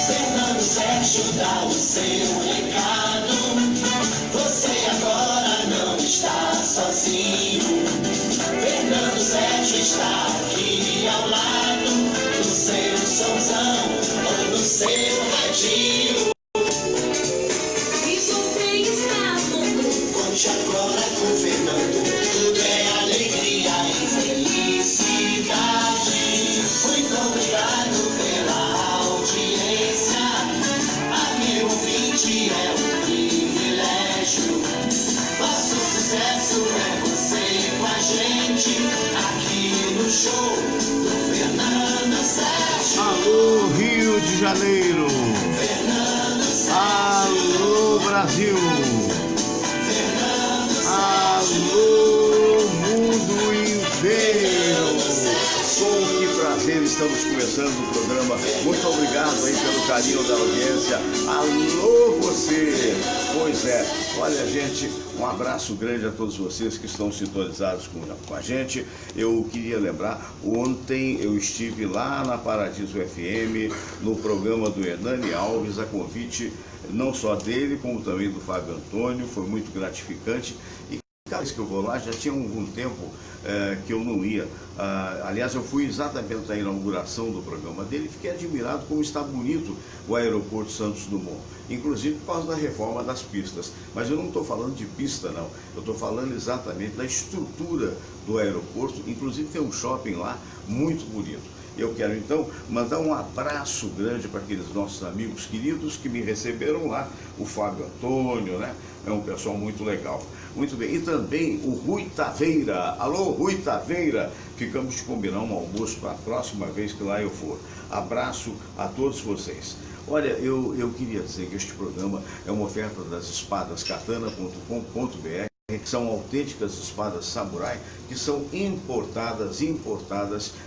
Fernando Sérgio dá o seu recado. Você agora não está sozinho. Fernando Sérgio está aqui ao lado, no seu somzão ou no seu radinho. Se você está bom, conte agora com Fernando. Tudo é alegria e felicidade. Muito obrigado pela audiência. Aqui ouvinte é um privilégio. Nosso sucesso é você com a gente, aqui no show do Fernando Sérgio. Alô, Rio de Janeiro. Fernando Sérgio. Alô, Brasil. Fernando Sérgio. Alô, mundo inteiro. Com que prazer estamos começando o programa. Muito obrigado aí pelo carinho da audiência. Alô, você. Pois é, olha, gente, um abraço grande a todos vocês que estão sintonizados com a gente. Eu queria lembrar, ontem eu estive lá na Paradiso FM, no programa do Hernani Alves, a convite não só dele, como também do Fábio Antônio. Foi muito gratificante. E cada vez que eu vou lá, já tinha algum tempo que eu não ia. Aliás, eu fui exatamente na inauguração do programa dele e fiquei admirado como está bonito o aeroporto Santos Dumont, inclusive por causa da reforma das pistas. Mas eu não estou falando de pista, não. Eu estou falando exatamente da estrutura do aeroporto. Inclusive tem um shopping lá muito bonito. Eu quero então mandar um abraço grande para aqueles nossos amigos queridos que me receberam lá, o Fábio Antônio, né? É um pessoal muito legal. Muito bem. E também o Rui Taveira. Alô, Rui Taveira. Ficamos de combinar um almoço para a próxima vez que lá eu for. Abraço a todos vocês. Olha, eu queria dizer que este programa é uma oferta das espadascatana.com.br. São autênticas espadas samurai que são importadas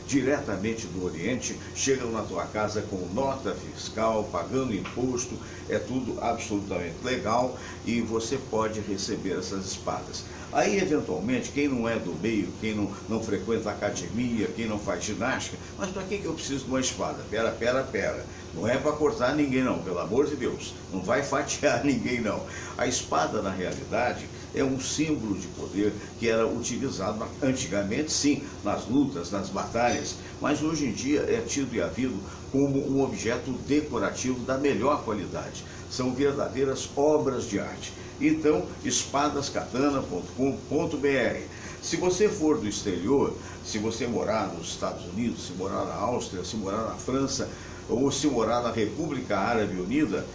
diretamente do Oriente, chegam na tua casa com nota fiscal, pagando imposto, é tudo absolutamente legal e você pode receber essas espadas. Aí, eventualmente, quem não é do meio, quem não frequenta academia, quem não faz ginástica, mas para que eu preciso de uma espada? Pera. Não é para cortar ninguém não, pelo amor de Deus. Não vai fatiar ninguém não. A espada, na realidade, é um símbolo de poder que era utilizado antigamente, sim, nas lutas, nas batalhas, mas hoje em dia é tido e havido como um objeto decorativo da melhor qualidade. São verdadeiras obras de arte. Então, espadascatana.com.br. Se você for do exterior, se você morar nos Estados Unidos, se morar na Áustria, se morar na França ou se morar na República Árabe Unida,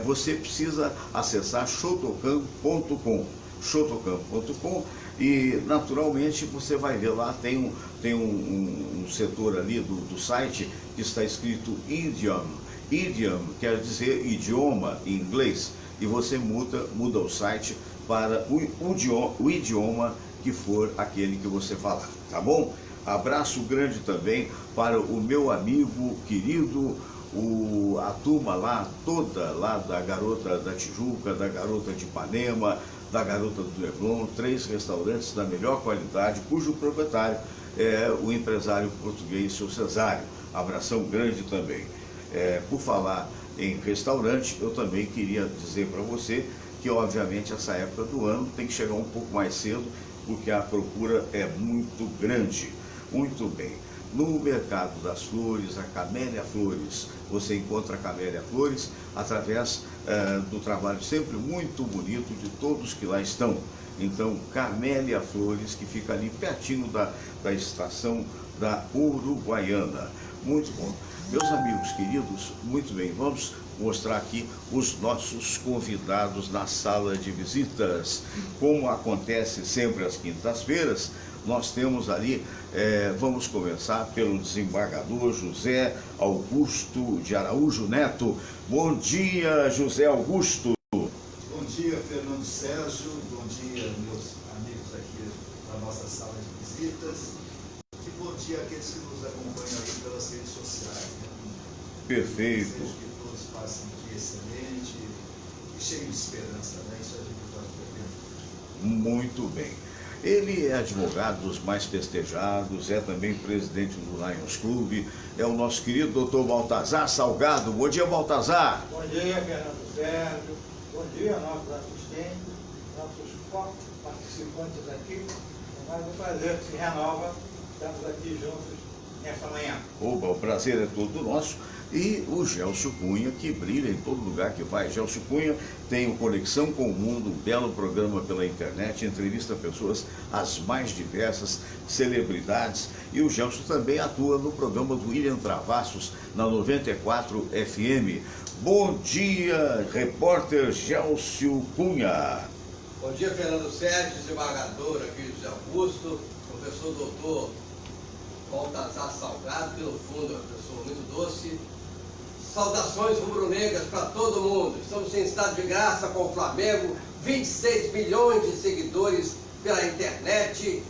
você precisa acessar shotokan.com e naturalmente você vai ver lá, tem um setor ali do site que está escrito idiom quer dizer idioma em inglês, e você muda o site para o idioma que for aquele que você falar, tá bom? Abraço grande também para o meu amigo querido, a turma lá, toda lá da Garota da Tijuca, da Garota de Ipanema, da Garota do Leblon, 3 restaurantes da melhor qualidade, cujo proprietário é o empresário português, seu Cesário. Abração grande também. Por falar em restaurante, eu também queria dizer para você que, obviamente, essa época do ano tem que chegar um pouco mais cedo, porque a procura é muito grande. Muito bem. No Mercado das Flores, a Camélia Flores, você encontra a Camélia Flores através do trabalho sempre muito bonito de todos que lá estão. Então, Camélia Flores, que fica ali pertinho da estação da Uruguaiana. Muito bom. Meus amigos queridos, muito bem, vamos mostrar aqui os nossos convidados na sala de visitas. Como acontece sempre às quintas-feiras, nós temos ali, vamos começar pelo desembargador José Augusto de Araújo Neto. Bom dia, José Augusto. Bom dia, Fernando Sérgio. Bom dia, meus amigos aqui da nossa sala de visitas. E bom dia àqueles que nos acompanham aí pelas redes sociais. Perfeito. Desejo que todos passem um dia excelente e cheio de esperança, né? Isso a gente pode perder. Muito bem. Ele é advogado dos mais festejados, é também presidente do Lions Club, é o nosso querido doutor Baltazar Salgado. Bom dia, Baltazar. Bom dia, Fernando Sérgio. Bom dia, nossos assistentes, nossos participantes aqui. É mais um prazer que se renova. Estamos aqui juntos nessa manhã. Oba, o prazer é todo nosso. E o Gelson Cunha, que brilha em todo lugar que vai. Gelson Cunha tem o Conexão com o Mundo, um belo programa pela internet, entrevista pessoas as mais diversas, celebridades. E o Gelson também atua no programa do William Travassos, na 94 FM. Bom dia, repórter Gelson Cunha. Bom dia, Fernando Sérgio, desembargador aqui de Augusto, professor doutor Baltazar Salgado, que no fundo é uma pessoa muito doce. Saudações rubro-negras para todo mundo. Estamos em estado de graça com o Flamengo, 26 milhões de seguidores pela internet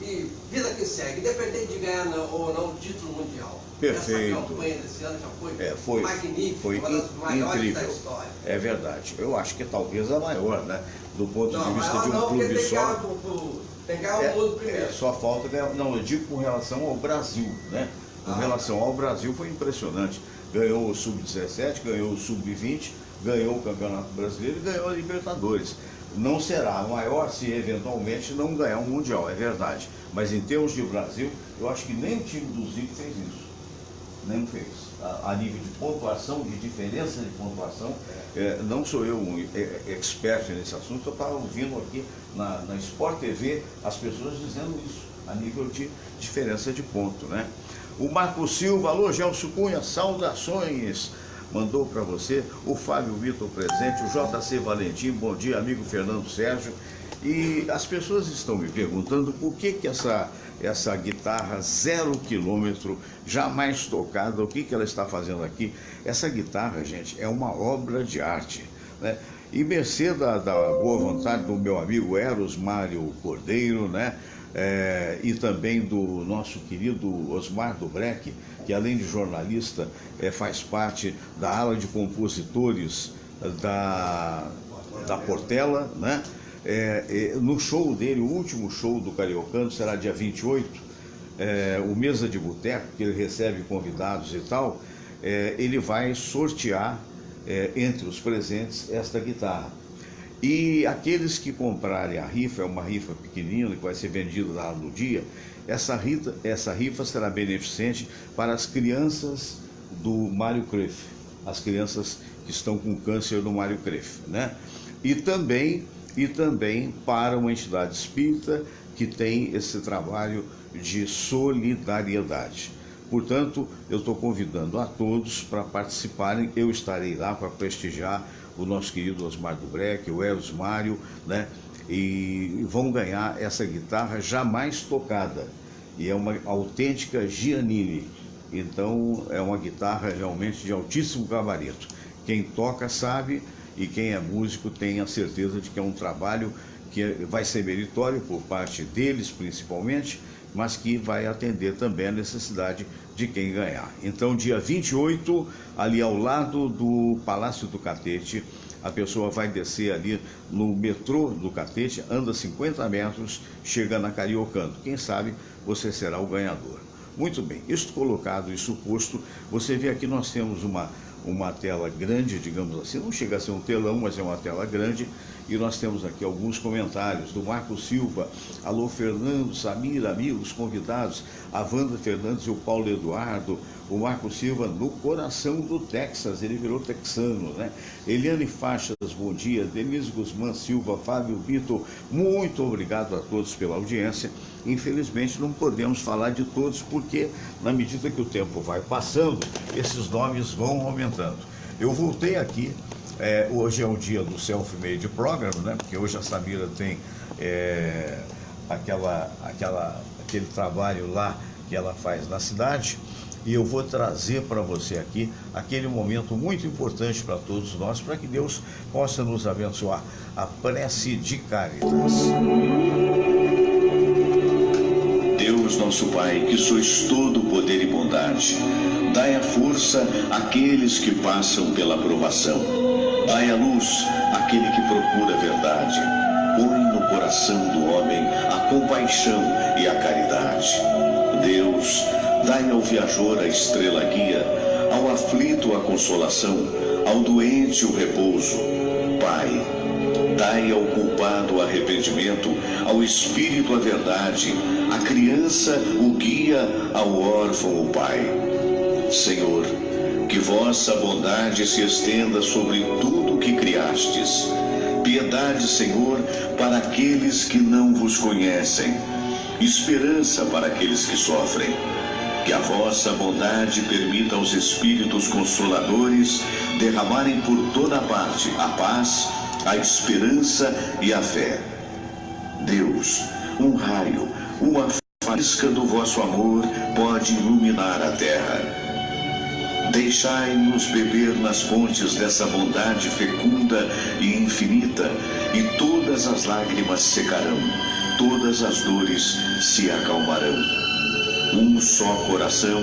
e vida que segue, independente de ganhar ou não o título mundial. Perfeito. Essa campanha desse ano já foi magnífica, foi uma das maiores incrível. da história. É verdade. Eu acho que talvez a maior, né? Do ponto de vista maior de um não, clube porque só. Tem que ganhar o mundo primeiro. Só falta ganhar. Não, eu digo com relação ao Brasil, né? Com relação ao Brasil foi impressionante. Ganhou o Sub-17, ganhou o Sub-20, ganhou o Campeonato Brasileiro e ganhou a Libertadores. Não será maior se eventualmente não ganhar um Mundial, é verdade. Mas em termos de Brasil, eu acho que nem o time do Zico fez isso. Nem fez. A nível de pontuação, de diferença de pontuação, não sou eu um expert nesse assunto, eu estava ouvindo aqui na Sport TV as pessoas dizendo isso, a nível de diferença de ponto, né? O Marco Silva, alô, Gelson Cunha, saudações, mandou para você. O Fábio Vitor presente, o JC Valentim, bom dia, amigo Fernando Sérgio. E as pessoas estão me perguntando por que essa guitarra 0 km, jamais tocada, o que ela está fazendo aqui. Essa guitarra, gente, é uma obra de arte, né? E mercê da boa vontade do meu amigo Eros Mário Cordeiro, né? E também do nosso querido Osmar Dubrec, que além de jornalista, faz parte da ala de compositores da Portela, né? No show dele, o último show do Cariocando será dia 28, o Mesa de Boteco, que ele recebe convidados e tal, ele vai sortear entre os presentes esta guitarra. E aqueles que comprarem a rifa, é uma rifa pequenina que vai ser vendida lá no dia, essa rifa será beneficente para as crianças do Mário Kreff, as crianças que estão com câncer do Mário Kreff, né? E também para uma entidade espírita que tem esse trabalho de solidariedade. Portanto, eu estou convidando a todos para participarem, eu estarei lá para prestigiar o nosso querido Osmar Dubrec, o Eros Mário, né? E vão ganhar essa guitarra jamais tocada. E é uma autêntica Giannini. Então, é uma guitarra realmente de altíssimo gabarito. Quem toca sabe e quem é músico tem a certeza de que é um trabalho que vai ser meritório por parte deles, principalmente, mas que vai atender também a necessidade de quem ganhar. Então, dia 28, ali ao lado do Palácio do Catete, a pessoa vai descer ali no metrô do Catete, anda 50 metros, chega na Cariocando. Quem sabe você será o ganhador. Muito bem, isso colocado, isso posto, você vê aqui nós temos uma tela grande, digamos assim, não chega a ser um telão, mas é uma tela grande, e nós temos aqui alguns comentários do Marco Silva. Alô, Fernando, Samir, amigos, convidados, a Wanda Fernandes e o Paulo Eduardo. O Marco Silva no coração do Texas, ele virou texano, né? Eliane Faixas, bom dia. Denise Guzmán Silva, Fábio Vitor, muito obrigado a todos pela audiência. Infelizmente não podemos falar de todos, porque na medida que o tempo vai passando, esses nomes vão aumentando. Eu voltei aqui, hoje é o dia do Self-Made Program, né? Porque hoje a Samira tem aquele trabalho lá que ela faz na cidade. E eu vou trazer para você aqui aquele momento muito importante para todos nós, para que Deus possa nos abençoar. A prece de Cáritas. Deus nosso Pai, que sois todo poder e bondade, dai a força àqueles que passam pela provação. Dai a luz àquele que procura a verdade. Põe no coração coração do homem a compaixão e a caridade. Deus, dai ao viajor a estrela guia, ao aflito a consolação, ao doente o repouso. Pai, dai ao culpado o arrependimento, ao espírito a verdade, à criança o guia, ao órfão o pai. Senhor, que vossa bondade se estenda sobre tudo o que criastes. Piedade, Senhor, para aqueles que não vos conhecem. Esperança para aqueles que sofrem. Que a vossa bondade permita aos Espíritos Consoladores derramarem por toda parte a paz, a esperança e a fé. Deus, um raio, uma faísca do vosso amor pode iluminar a terra. Deixai-nos beber nas fontes dessa bondade fecunda e infinita, e todas as lágrimas secarão, todas as dores se acalmarão. Um só coração,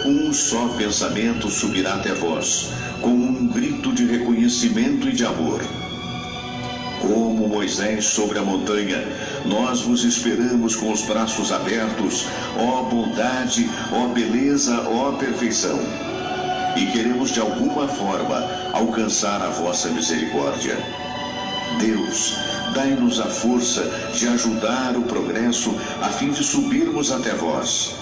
um só pensamento subirá até vós, como um grito de reconhecimento e de amor. Como Moisés sobre a montanha, nós vos esperamos com os braços abertos, ó bondade, ó beleza, ó perfeição. E queremos de alguma forma alcançar a vossa misericórdia. Deus, dai-nos a força de ajudar o progresso a fim de subirmos até vós.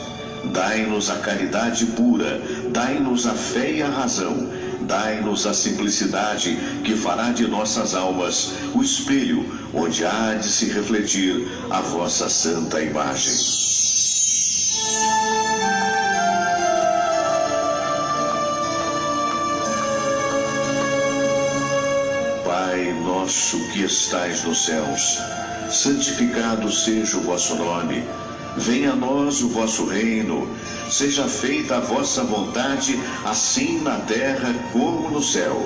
Dai-nos a caridade pura, dai-nos a fé e a razão, dai-nos a simplicidade que fará de nossas almas o espelho onde há de se refletir a vossa santa imagem. Pai nosso que estais nos céus, santificado seja o vosso nome. Venha a nós o vosso reino, seja feita a vossa vontade, assim na terra como no céu.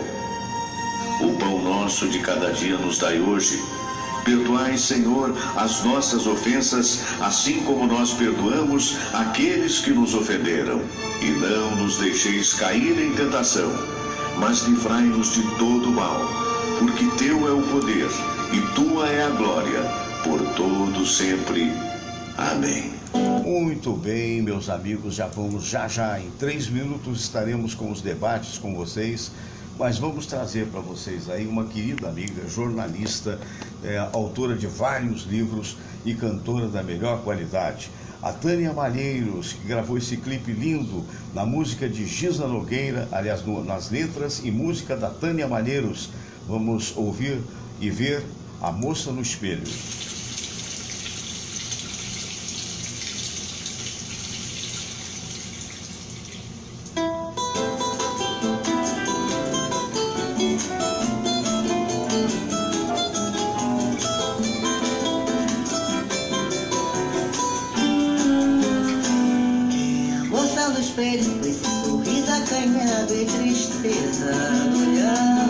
O pão nosso de cada dia nos dai hoje. Perdoai, Senhor, as nossas ofensas, assim como nós perdoamos aqueles que nos ofenderam. E não nos deixeis cair em tentação, mas livrai-nos de todo mal, porque teu é o poder e tua é a glória, por todo sempre. Amém. Muito bem, meus amigos, já em 3 minutos estaremos com os debates com vocês, mas vamos trazer para vocês aí uma querida amiga, jornalista, autora de vários livros e cantora da melhor qualidade, a Tânia Malheiros, que gravou esse clipe lindo na música de Gisna Nogueira, aliás, nas letras e música da Tânia Malheiros. Vamos ouvir e ver A Moça no Espelho. Com esse sorriso acanhado e tristeza no olhar,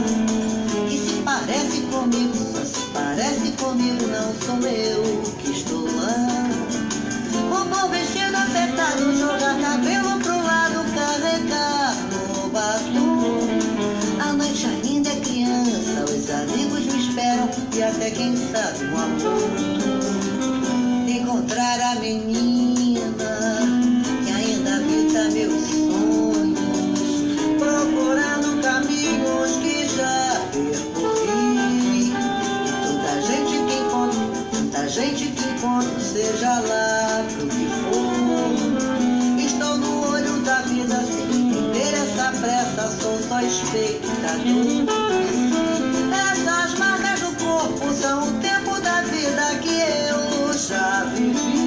que se parece comigo, só se parece comigo, não sou eu que estou lá. O bom vestido apertado, jogar cabelo pro lado, carregar no batom. A noite ainda é criança, os amigos me esperam e até quem sabe um amor. Encontrar a menina meus sonhos, procurando caminhos que já percorri. Tanta gente que encontro, seja lá pro que for. Estou no olho da vida, sem entender essa pressa, sou só espectador. Essas marcas do corpo são o tempo da vida que eu já vivi.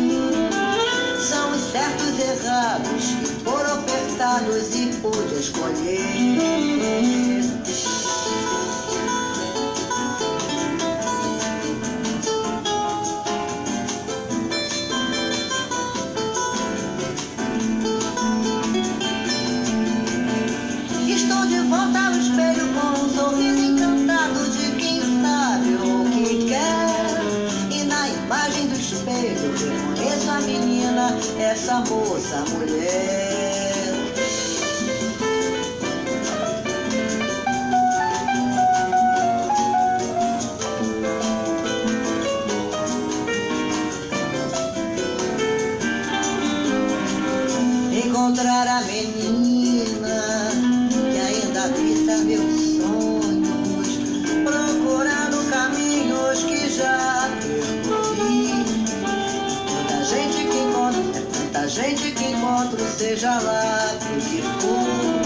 São os certos e errados que foram apertados e pude escolher. Estou de volta ao espelho com um sorriso encantado de quem sabe o que quer. E na imagem do espelho reconheço a menina, essa moça, a mulher. seja lá pro que for.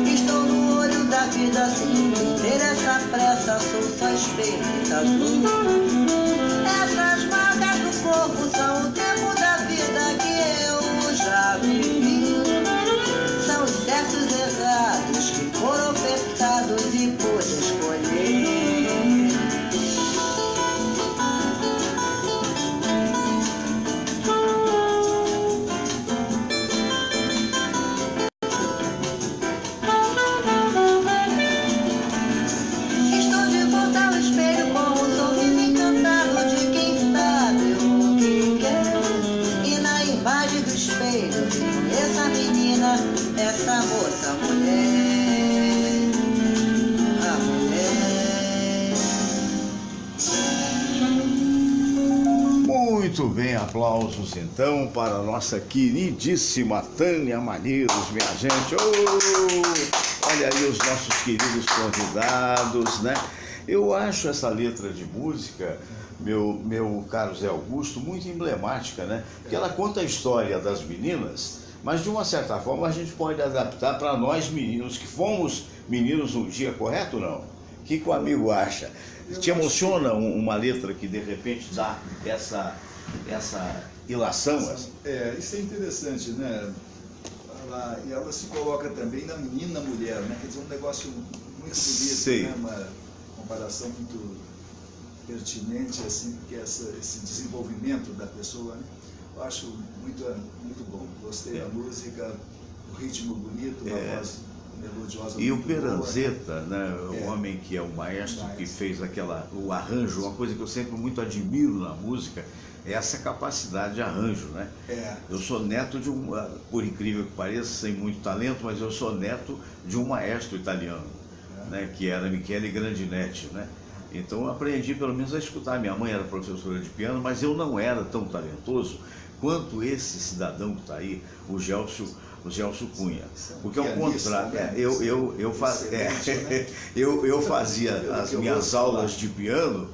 Estou no olho da vida sem ter essa pressa, sou só espectador. Essas marcas do corpo são o tempo da vida que eu já vivi. São os certos e errados que foram ofertados e pude escolher. Estou de volta ao espelho com um sorriso encantado de quem sabe o que quer. E na imagem do espelho reconheço a menina, essa moça, a mulher, a mulher. Muito bem, aplausos então para a nossa queridíssima Tânia Maneiros, minha gente. Oh, olha aí os nossos queridos convidados, né? Eu acho essa letra de música, meu caro Zé Augusto, muito emblemática, né? Porque ela conta a história das meninas, mas de uma certa forma a gente pode adaptar para nós meninos, que fomos meninos um dia, correto ou não? O que o amigo acha? Te emociona uma letra que de repente dá essa ilação? Isso é interessante, né? E ela se coloca também na menina mulher, né? Quer dizer, um negócio muito bonito, Sei. né? Uma comparação muito pertinente, assim, que é esse desenvolvimento da pessoa, né? Eu acho muito bom. Gostei da música, o ritmo bonito, a voz melodiosa. E o muito boa, Peranzeta, né? O homem que é o maestro que fez o arranjo, uma coisa que eu sempre muito admiro na música, é essa capacidade de arranjo, né? Eu sou neto de por incrível que pareça, sem muito talento, mas eu sou neto de um maestro italiano, né? Que era Michele Grandinetti, né? Então eu aprendi pelo menos a escutar. Minha mãe era professora de piano, mas eu não era tão talentoso quanto esse cidadão que está aí, o Gelson Cunha. Porque ao contrário, eu fazia as minhas aulas de piano,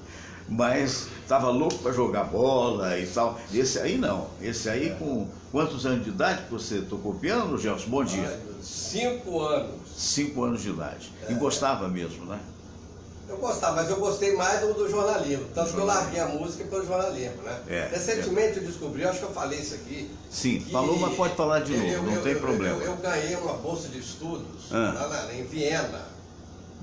mas estava louco para jogar bola e tal. Esse aí não. Esse aí, com quantos anos de idade que você tocou piano, Gelson? Bom dia. 5 anos. 5 anos de idade. E gostava mesmo, né? Eu gostava, mas eu gostei mais do jornalismo. Tanto que eu larguei a música pelo jornalismo, né? Recentemente eu descobri, acho que eu falei isso aqui. Sim, falou, mas pode falar de novo, não tem problema. Eu ganhei uma bolsa de estudos lá em Viena.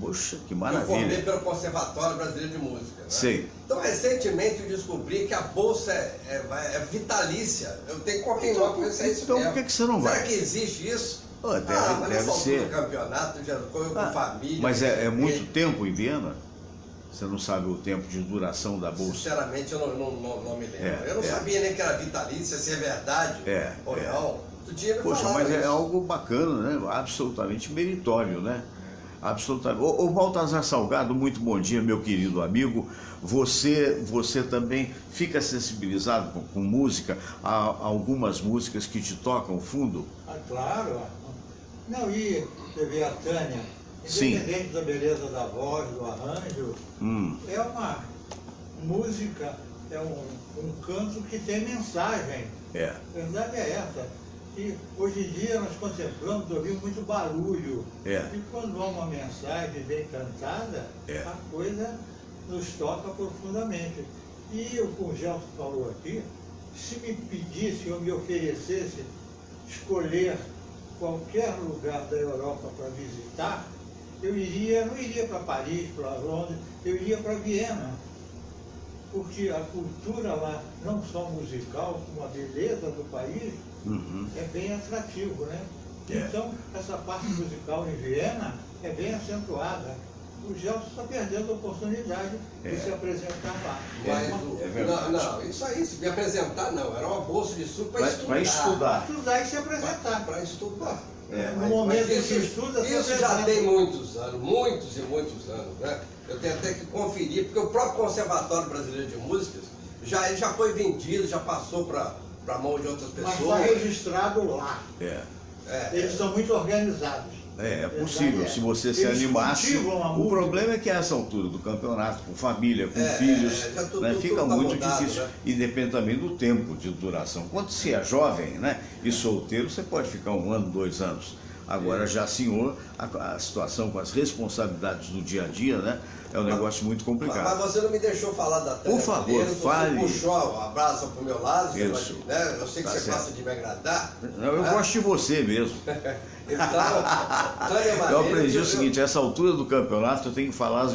Poxa, que Eu maravilha. formei pelo Conservatório Brasileiro de Música. Né? Sei. Então, recentemente eu descobri que a bolsa é vitalícia. Eu tenho qualquer coisa, é isso Então mesmo. por que você não vai? Será que existe isso? Mas mas deve ser. do campeonato, já com família. Mas é muito tempo em Viena? Você não sabe o tempo de duração da bolsa? Sinceramente, eu não me lembro. Eu não sabia nem que era vitalícia, se é verdade ou não. Tu tinha me Poxa, falado mas é isso. algo bacana, né? Absolutamente meritório, né? Absolutamente. Ô Baltazar Salgado, muito bom dia, meu querido amigo. Você também fica sensibilizado com música, a algumas músicas que te tocam fundo? Claro. Não, e você vê a Tânia, independente da beleza da voz, do arranjo, é uma música, é um canto que tem mensagem. A verdade é essa. E hoje em dia nós contemplamos, ouvimos muito barulho. E quando há uma mensagem bem cantada, a coisa nos toca profundamente. E o Gelson falou aqui, se me pedisse ou me oferecesse escolher qualquer lugar da Europa para visitar, eu não iria para Paris, para Londres, eu iria para Viena. Porque a cultura lá, não só musical, como a beleza do país, é bem atrativo, né? Então, essa parte musical em Viena é bem acentuada. O Gelson está perdendo a oportunidade de se apresentar lá. Mas não, isso aí, se me apresentar, não. Era uma bolsa de estudo para estudar. Para estudar. Estudar e se apresentar. Para estudar. No momento em que estuda, isso já tem muitos anos, muitos e muitos anos, né? Eu tenho até que conferir, porque o próprio Conservatório Brasileiro de Músicas ele já foi vendido, já passou para a mão de outras pessoas. Mas está registrado lá. Eles são muito organizados. É possível, se você se Eles animasse. cultivam a O música. problema é que a essa altura do campeonato, com família, com filhos, já tudo- né, tudo fica tá muito mudado, difícil, né? independentemente do tempo de duração. Quando se é jovem, né, e solteiro, você pode ficar 1 ano, 2 anos. Agora, já senhor, a situação com as responsabilidades do dia a dia, né, é um negócio muito complicado. Mas você não me deixou falar da Tânia Por favor, Malheiros, fale. Você puxou a brasa pro meu lado, você Isso. vai- né? Eu sei que Tá você certo. gosta de me agradar. Não, eu né? gosto de você mesmo. Então, Tânia Malheiros, Eu aprendi o seguinte, a essa altura do campeonato eu tenho que falar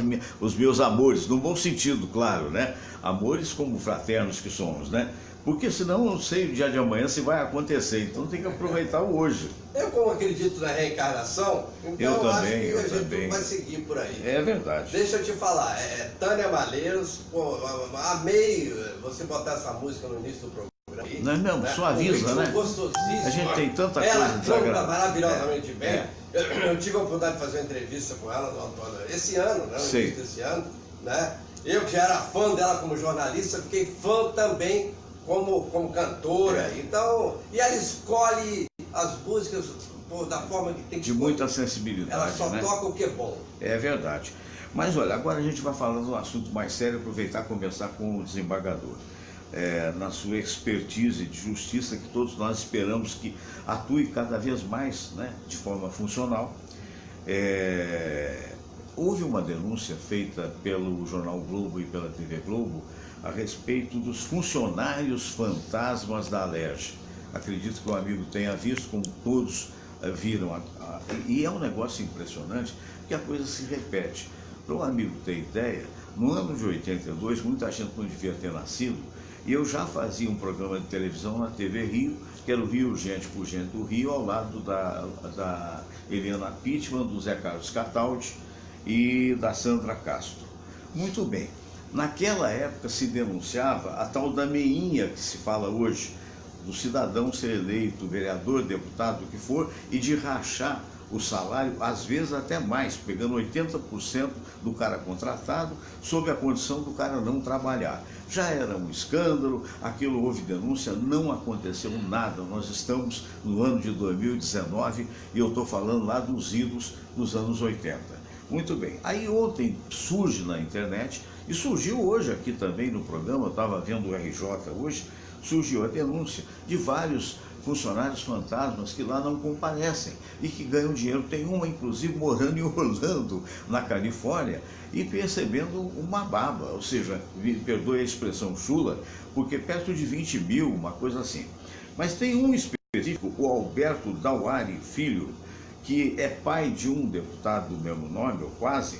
os meus amores, no bom sentido, claro, né? Amores como fraternos que somos, né? Porque senão eu não sei o dia de amanhã se vai acontecer, então tem que aproveitar o hoje. Eu, como acredito na reencarnação, então Eu acho também, que eu a gente também. vai seguir por aí. É verdade. Deixa eu te falar, Tânia Malheiros, pô, amei você botar essa música no início do programa. Aí, Não, não, né? suaviza, Um ritmo né? gostosíssimo. A gente tem tanta ela coisa canta desagradável. maravilhosamente bem. É. Eu tive a oportunidade de fazer uma entrevista com ela esse ano, né? No Sei. início desse ano, né? Eu que já era fã dela como jornalista, fiquei fã também como cantora. É. Então, e ela escolhe as músicas pô, da forma que tem que De escolher. muita Ela sensibilidade, só né? toca o que é bom. É verdade. Mas olha, agora a gente vai falando de um assunto mais sério, aproveitar e conversar com o desembargador. Na sua expertise de justiça, que todos nós esperamos que atue cada vez mais, né, de forma funcional. Houve uma denúncia feita pelo Jornal Globo e pela TV Globo a respeito dos funcionários fantasmas da Alerj. Acredito que o amigo tenha visto, como todos viram. E é um negócio impressionante, que a coisa se repete. Para o amigo ter ideia, no ano de 82, muita gente não devia ter nascido, e eu já fazia um programa de televisão na TV Rio, que era o Rio Gente por Gente do Rio, ao lado da Eliana Pittman, do Zé Carlos Cataldi e da Sandra Castro. Muito bem, naquela época se denunciava a tal da meinha que se fala hoje, do cidadão ser eleito vereador, deputado, o que for, e de rachar o salário, às vezes até mais, pegando 80% do cara contratado, sob a condição do cara não trabalhar. Já era um escândalo, aquilo houve denúncia, não aconteceu nada. Nós estamos no ano de 2019 e eu estou falando lá dos idos dos anos 80. Muito bem, aí ontem surge na internet, e surgiu hoje aqui também no programa, eu estava vendo o RJ hoje, surgiu a denúncia de vários funcionários fantasmas que lá não comparecem e que ganham dinheiro. Tem uma, inclusive, morando em Orlando, na Califórnia, e recebendo uma baba, ou seja, perdoe a expressão chula, porque perto de 20 mil, uma coisa assim. Mas tem um específico, o Alberto Dauari Filho, que é pai de um deputado do mesmo nome, ou quase,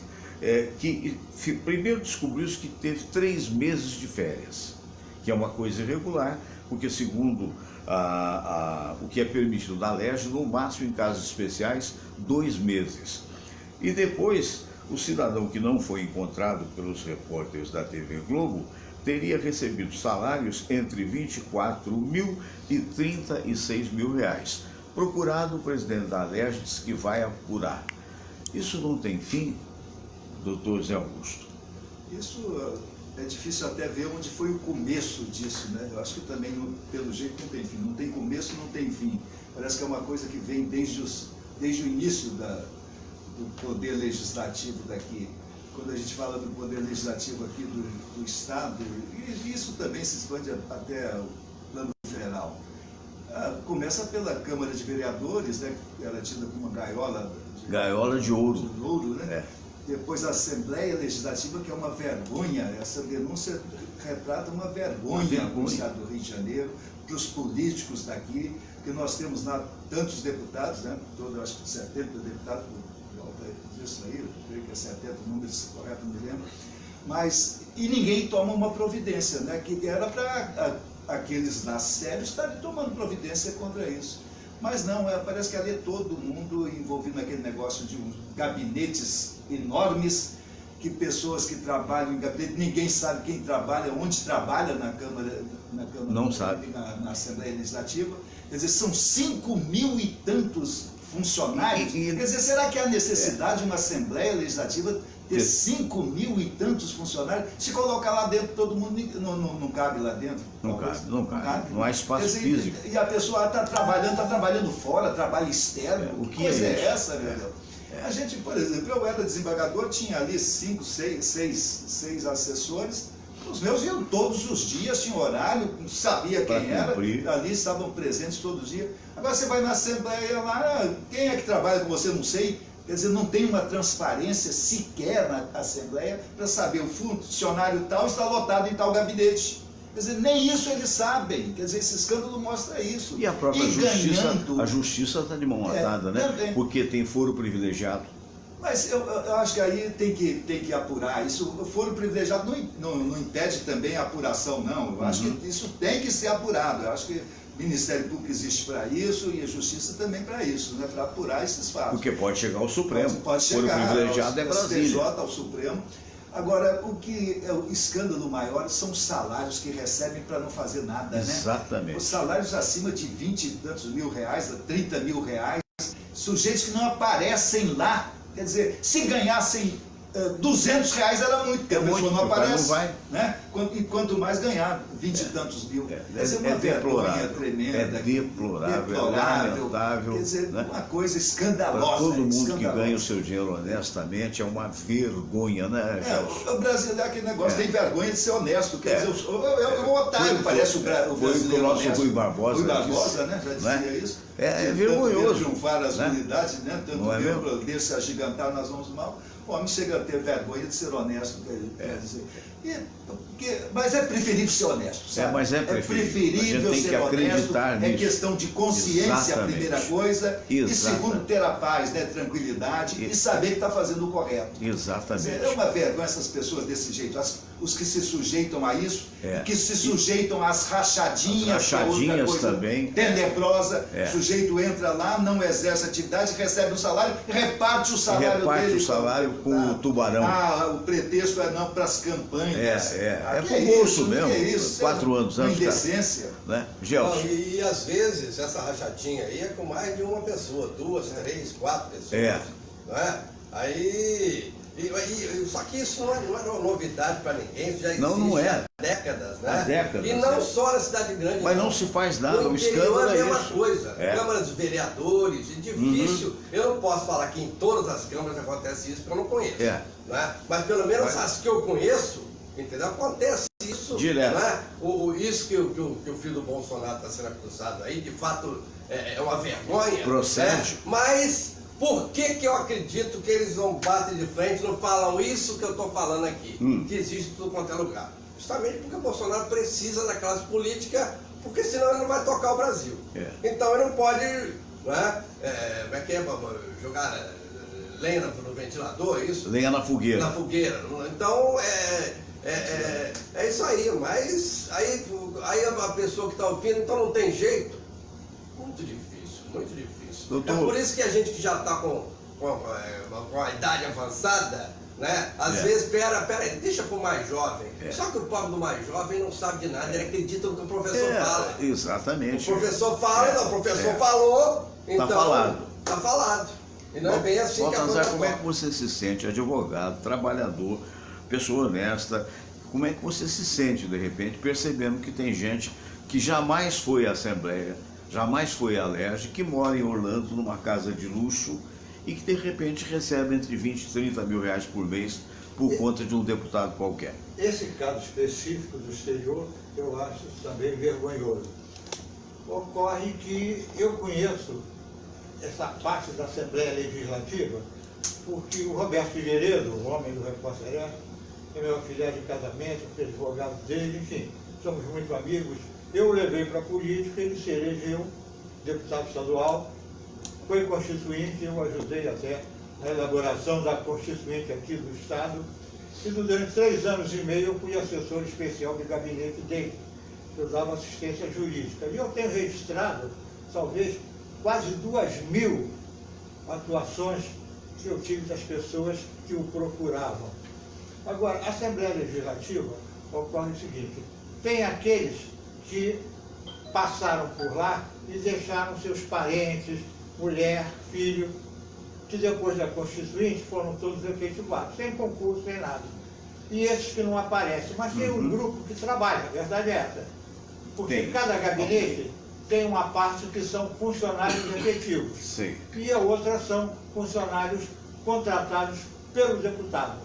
que primeiro descobriu-se que teve 3 meses de férias, que é uma coisa irregular, porque segundo o que é permitido da Alerj, no máximo em casos especiais, 2 meses. E depois, o cidadão que não foi encontrado pelos repórteres da TV Globo teria recebido salários entre 24 mil e 36 mil reais. Procurado, o presidente da Alerj disse que vai apurar. Isso não tem fim, doutor Zé Augusto? Isso é difícil até ver onde foi o começo disso, né? Eu acho que também, pelo jeito, não tem fim. Não tem começo, não tem fim. Parece que é uma coisa que vem desde o início do poder legislativo daqui. Quando a gente fala do poder legislativo aqui do Estado, e isso também se expande até o plano federal. Começa pela Câmara de Vereadores, né, que era tida como uma gaiola de ouro. Né? Depois a Assembleia Legislativa, que é uma vergonha. Essa denúncia retrata uma vergonha para o Estado do Rio de Janeiro, para os políticos daqui, que nós temos lá tantos deputados, né? Acho que 70 deputados, isso aí, eu creio que é 70, o número correto, não me lembro. E ninguém toma uma providência, né? Que era para aqueles lá sérios estarem tomando providência contra isso. Mas não, parece que ali é todo mundo envolvido naquele negócio de uns gabinetes enormes, que pessoas que trabalham em gabinete, ninguém sabe quem trabalha, onde trabalha na Câmara não sabe. Na Assembleia Legislativa. Quer dizer, são 5 mil e tantos funcionários. Quer dizer, será que há necessidade de uma Assembleia Legislativa ter 5 mil e tantos funcionários, se colocar lá dentro, todo mundo não cabe lá dentro. Não cabe. Não há espaço físico. E a pessoa está trabalhando fora, trabalho externo. O que coisa é isso? essa, meu Deus? A gente, por exemplo, eu era desembargador, tinha ali 5, 6 assessores. Os meus iam todos os dias, tinha horário, sabia quem era, ali estavam presentes todo dia. Agora você vai na Assembleia lá, quem é que trabalha com você, não sei. Quer dizer, não tem uma transparência sequer na Assembleia para saber o funcionário tal está lotado em tal gabinete. Quer dizer, nem isso eles sabem. Quer dizer, esse escândalo mostra isso. E a própria justiça está de mão atada, né? Também. Porque tem foro privilegiado. Mas eu acho que aí tem que apurar. Isso, o foro privilegiado não impede também a apuração, não. Eu acho que isso tem que ser apurado. Eu acho que o Ministério Público existe para isso e a Justiça também para isso, né? Para apurar esses fatos. Porque pode chegar ao Supremo. Pode chegar foro privilegiado é Brasília. STJ, ao Supremo. Agora, o que é o escândalo maior são os salários que recebem para não fazer nada, né? Exatamente. Os salários acima de 20 e tantos mil reais, 30 mil reais, sujeitos que não aparecem lá. Quer dizer, se ganhassem 200 reais era muito, porque a pessoa não aparece. Não vai. Né? E quanto mais ganhar, 20 e tantos mil. Essa é uma vergonha tremenda. É deplorável, lamentável. Quer dizer, né? uma coisa escandalosa. Para todo mundo que ganha o seu dinheiro honestamente, é uma vergonha, né, Gelson? O brasileiro é aquele negócio, tem vergonha de ser honesto. Quer dizer, é um otário, parece o brasileiro. Foi o nosso Rui Barbosa. Rui Barbosa, né? Já dizia isso. É vergonhoso. Triunfar as unidades, né? Tanto não é mesmo? poder se agigantar nas mãos do mal. O homem chega a ter vergonha de ser honesto, quer dizer. Mas é preferível ser honesto, sabe? Mas é preferível ser honesto, é questão de consciência, a primeira coisa, e segundo, ter a paz, né, tranquilidade, e saber que está fazendo o correto. Exatamente. É uma vergonha essas pessoas desse jeito, os que se sujeitam a isso, que se sujeitam às rachadinhas, que é outra coisa também. Tenebrosa, o sujeito entra lá, não exerce atividade, recebe um salário, reparte o salário dele. Com o tubarão. O pretexto é não para as campanhas. É pro bolso mesmo. Que é isso? 4 anos antes. Indecência. Né? Gelson. E às vezes essa rachadinha aí é com mais de uma pessoa, 2, 3, 4 pessoas. Não é? Aí. Só que isso não é novidade para ninguém, isso já existe há décadas, né? Há décadas. E não só na cidade grande. Mas não se faz nada, o escândalo é a mesma isso. coisa. Câmara dos Vereadores, é difícil. Eu não posso falar que em todas as câmaras acontece isso, porque eu não conheço. Não é? Mas pelo menos as que eu conheço, entendeu? Acontece isso. Direto. né? Isso que o filho do Bolsonaro está sendo acusado aí, de fato, é uma vergonha. Procede. Né? Mas por que eu acredito que eles não batem de frente, não falam isso que eu estou falando aqui, que existe em tudo quanto é lugar? Justamente porque o Bolsonaro precisa da classe política, porque senão ele não vai tocar o Brasil. Então ele não pode, né, jogar lenha no ventilador, isso? Lenha na fogueira. Na fogueira. Então é isso aí, mas aí a pessoa que está ouvindo, então não tem jeito. Muito difícil, muito difícil. Doutor... É por isso que a gente que já está com a idade avançada, né? Às vezes, pera aí, deixa pro mais jovem. Só que o pobre do mais jovem não sabe de nada, ele acredita no que o professor fala. Exatamente. O professor fala, o professor falou, então tá falado. E não é bem assim que acontece. Como é que você se sente, advogado, trabalhador, pessoa honesta, como é que você se sente, de repente, percebendo que tem gente que jamais foi à Assembleia, jamais foi à LERJ, que mora em Orlando, numa casa de luxo, e que de repente recebe entre 20 e 30 mil reais por mês por conta de um deputado qualquer? Esse caso específico do exterior, eu acho também vergonhoso. Ocorre que eu conheço essa parte da Assembleia Legislativa, porque o Roberto Figueiredo, o homem do Repórter Sereno, é meu afilhado de casamento, fui advogado dele, enfim, somos muito amigos. Eu o levei para a política, ele se elegeu deputado estadual, foi constituinte, eu ajudei até na elaboração da constituinte aqui do Estado, e durante 3 anos e meio eu fui assessor especial do gabinete dele, eu dava assistência jurídica. E eu tenho registrado, talvez, quase 2.000 atuações que eu tive das pessoas que o procuravam. Agora, a Assembleia Legislativa ocorre o seguinte: tem aqueles que passaram por lá e deixaram seus parentes, mulher, filho, que depois da Constituinte foram todos efetivados, sem concurso, sem nada. E esses que não aparecem, mas tem um grupo que trabalha, a verdade é essa. Porque cada gabinete tem uma parte que são funcionários efetivos. Sim. E a outra são funcionários contratados pelo deputado.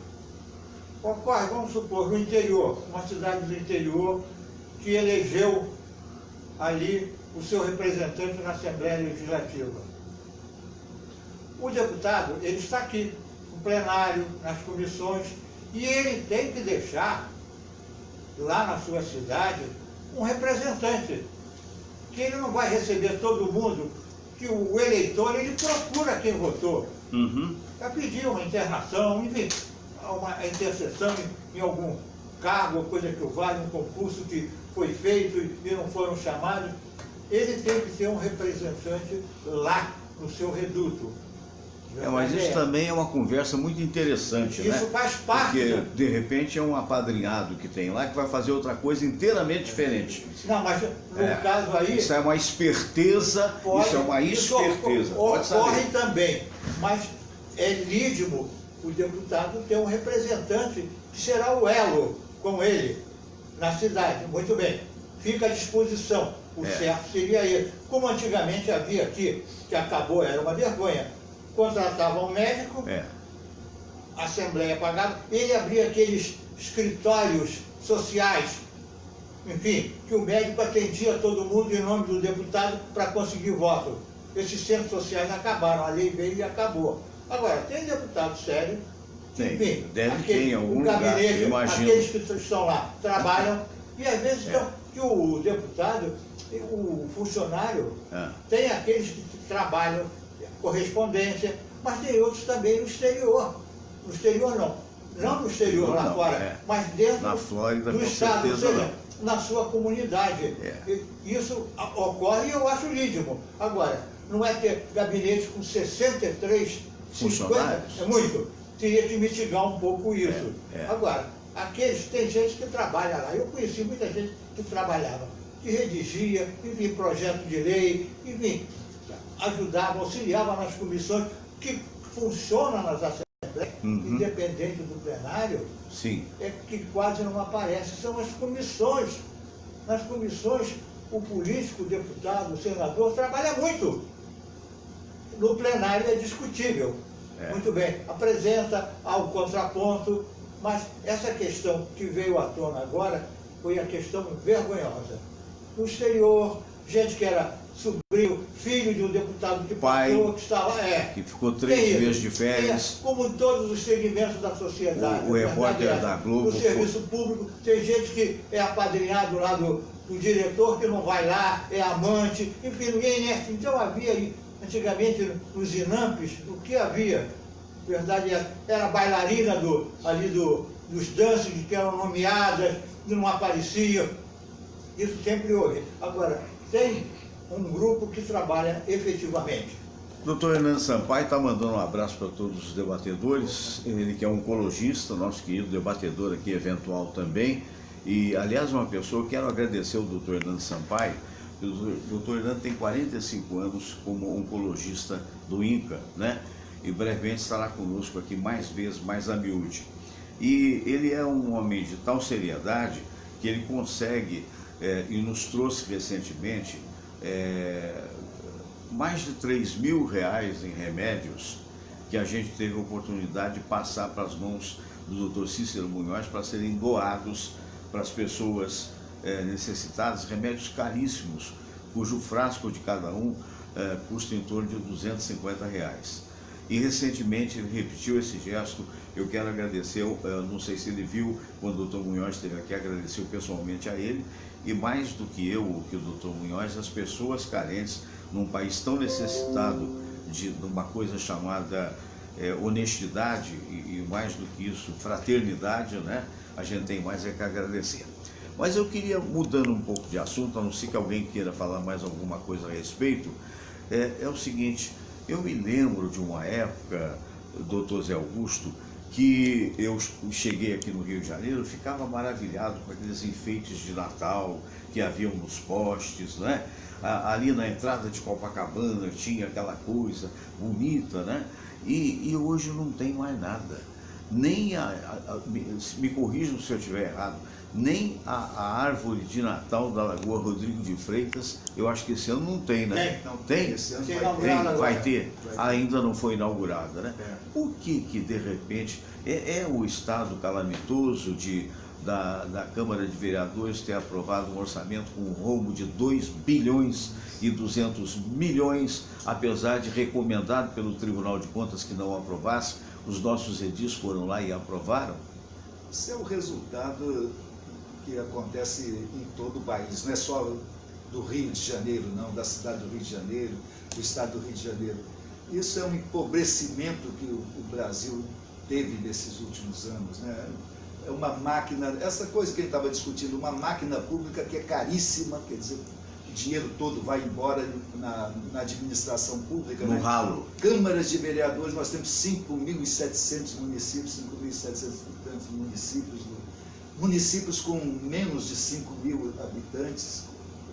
Ocorre, vamos supor, no interior, uma cidade do interior que elegeu ali o seu representante na Assembleia Legislativa. O deputado, ele está aqui, no plenário, nas comissões, e ele tem que deixar, lá na sua cidade, um representante, que ele não vai receber todo mundo, que o eleitor, ele procura quem votou. Vai pedir uma internação, enfim, uma intercessão em algum cargo, coisa que o vale, um concurso que foi feito e não foram chamados. Ele tem que ter um representante lá no seu reduto. Mas isso também é uma conversa muito interessante, né? Isso faz parte. Porque, de repente, é um apadrinhado que tem lá que vai fazer outra coisa inteiramente diferente. Não, mas no caso aí... Isso é uma esperteza, isso é uma esperteza. Ocorre também, mas é lígimo o deputado ter um representante que será o elo com ele na cidade. Muito bem, fica à disposição. O certo seria ele. Como antigamente havia aqui, que acabou, era uma vergonha. Contratava um médico, a Assembleia pagava, ele abria aqueles escritórios sociais, enfim, que o médico atendia todo mundo em nome do deputado para conseguir voto. Esses centros sociais acabaram, a lei veio e acabou. Agora, tem deputado sério, enfim, deve ter em algum lugar, eu imagino. Aqueles que estão lá trabalham, e às vezes que o deputado, o funcionário, tem aqueles que trabalham correspondência, mas tem outros também no exterior. No exterior não no exterior lá fora, mas dentro na Flórida, do estado, ou seja, na sua comunidade. Isso ocorre e eu acho lígimo. Agora, não é ter gabinete com 63 funcionários? 50, é muito. Teria que mitigar um pouco isso. Agora, tem gente que trabalha lá. Eu conheci muita gente que trabalhava, que redigia, enfim, projeto de lei, enfim, ajudava, auxiliava nas comissões que funcionam nas assembleias, independente do plenário, é que quase não aparece. São as comissões. Nas comissões, o político, o deputado, o senador trabalha muito. No plenário é discutível. Muito bem, apresenta ao contraponto, mas essa questão que veio à tona agora foi a questão vergonhosa. No exterior, gente que era sobrinho, filho de um deputado que passou, que está lá, que ficou 3 meses de férias. Como todos os segmentos da sociedade. O repórter da Globo. No serviço público, tem gente que é apadrinhado lá do diretor, que não vai lá, é amante, enfim, ninguém é. Então havia aí, antigamente, nos INAMPs, o que havia? Verdade, era bailarina dos dances que eram nomeadas, que não apareciam. Isso sempre houve. Agora, tem um grupo que trabalha efetivamente. Dr. Hernando Sampaio está mandando um abraço para todos os debatedores, ele que é oncologista, nosso querido debatedor aqui, eventual também, e, aliás, uma pessoa, quero agradecer ao Dr. Hernando Sampaio. O Dr. Hernando tem 45 anos como oncologista do INCA, né? E brevemente estará conosco aqui mais vezes, mais a miúde. E ele é um homem de tal seriedade que ele consegue, e nos trouxe recentemente, mais de R$3.000 em remédios que a gente teve a oportunidade de passar para as mãos do Dr. Cícero Munhoz para serem doados para as pessoas necessitadas, remédios caríssimos, cujo frasco de cada um custa em torno de R$250. E recentemente ele repetiu esse gesto. Eu quero agradecer, não sei se ele viu quando o Dr. Munhoz esteve aqui, agradeceu pessoalmente a ele, e mais do que eu, ou que o Dr. Munhoz, as pessoas carentes num país tão necessitado de uma coisa chamada honestidade e mais do que isso, fraternidade, né? A gente tem mais que agradecer. Mas eu queria, mudando um pouco de assunto, a não ser que alguém queira falar mais alguma coisa a respeito, é o seguinte: eu me lembro de uma época, doutor Zé Augusto, que eu cheguei aqui no Rio de Janeiro, eu ficava maravilhado com aqueles enfeites de Natal que haviam nos postes, né? Ali na entrada de Copacabana tinha aquela coisa bonita, né? E hoje não tem mais nada. Nem me corrijam se eu estiver errado, nem a árvore de Natal da Lagoa Rodrigo de Freitas, eu acho que esse ano não tem, né? Tem? Esse ano Vai ter? Ainda não foi inaugurada, né? É. Por que de repente é o estado calamitoso da Câmara de Vereadores ter aprovado um orçamento com um rombo de 2 bilhões e 200 milhões, apesar de recomendado pelo Tribunal de Contas que não aprovasse, os nossos edis foram lá e aprovaram? Isso é o resultado que acontece em todo o país, não é só do Rio de Janeiro, não, da cidade do Rio de Janeiro, do estado do Rio de Janeiro. Isso é um empobrecimento que o Brasil teve nesses últimos anos, né? É uma máquina, essa coisa que a gente estava discutindo, uma máquina pública que é caríssima, quer dizer, o dinheiro todo vai embora na administração pública. No né? ralo. Câmaras de vereadores, nós temos 5.700 municípios, 5.700 municípios, municípios com menos de 5.000 habitantes.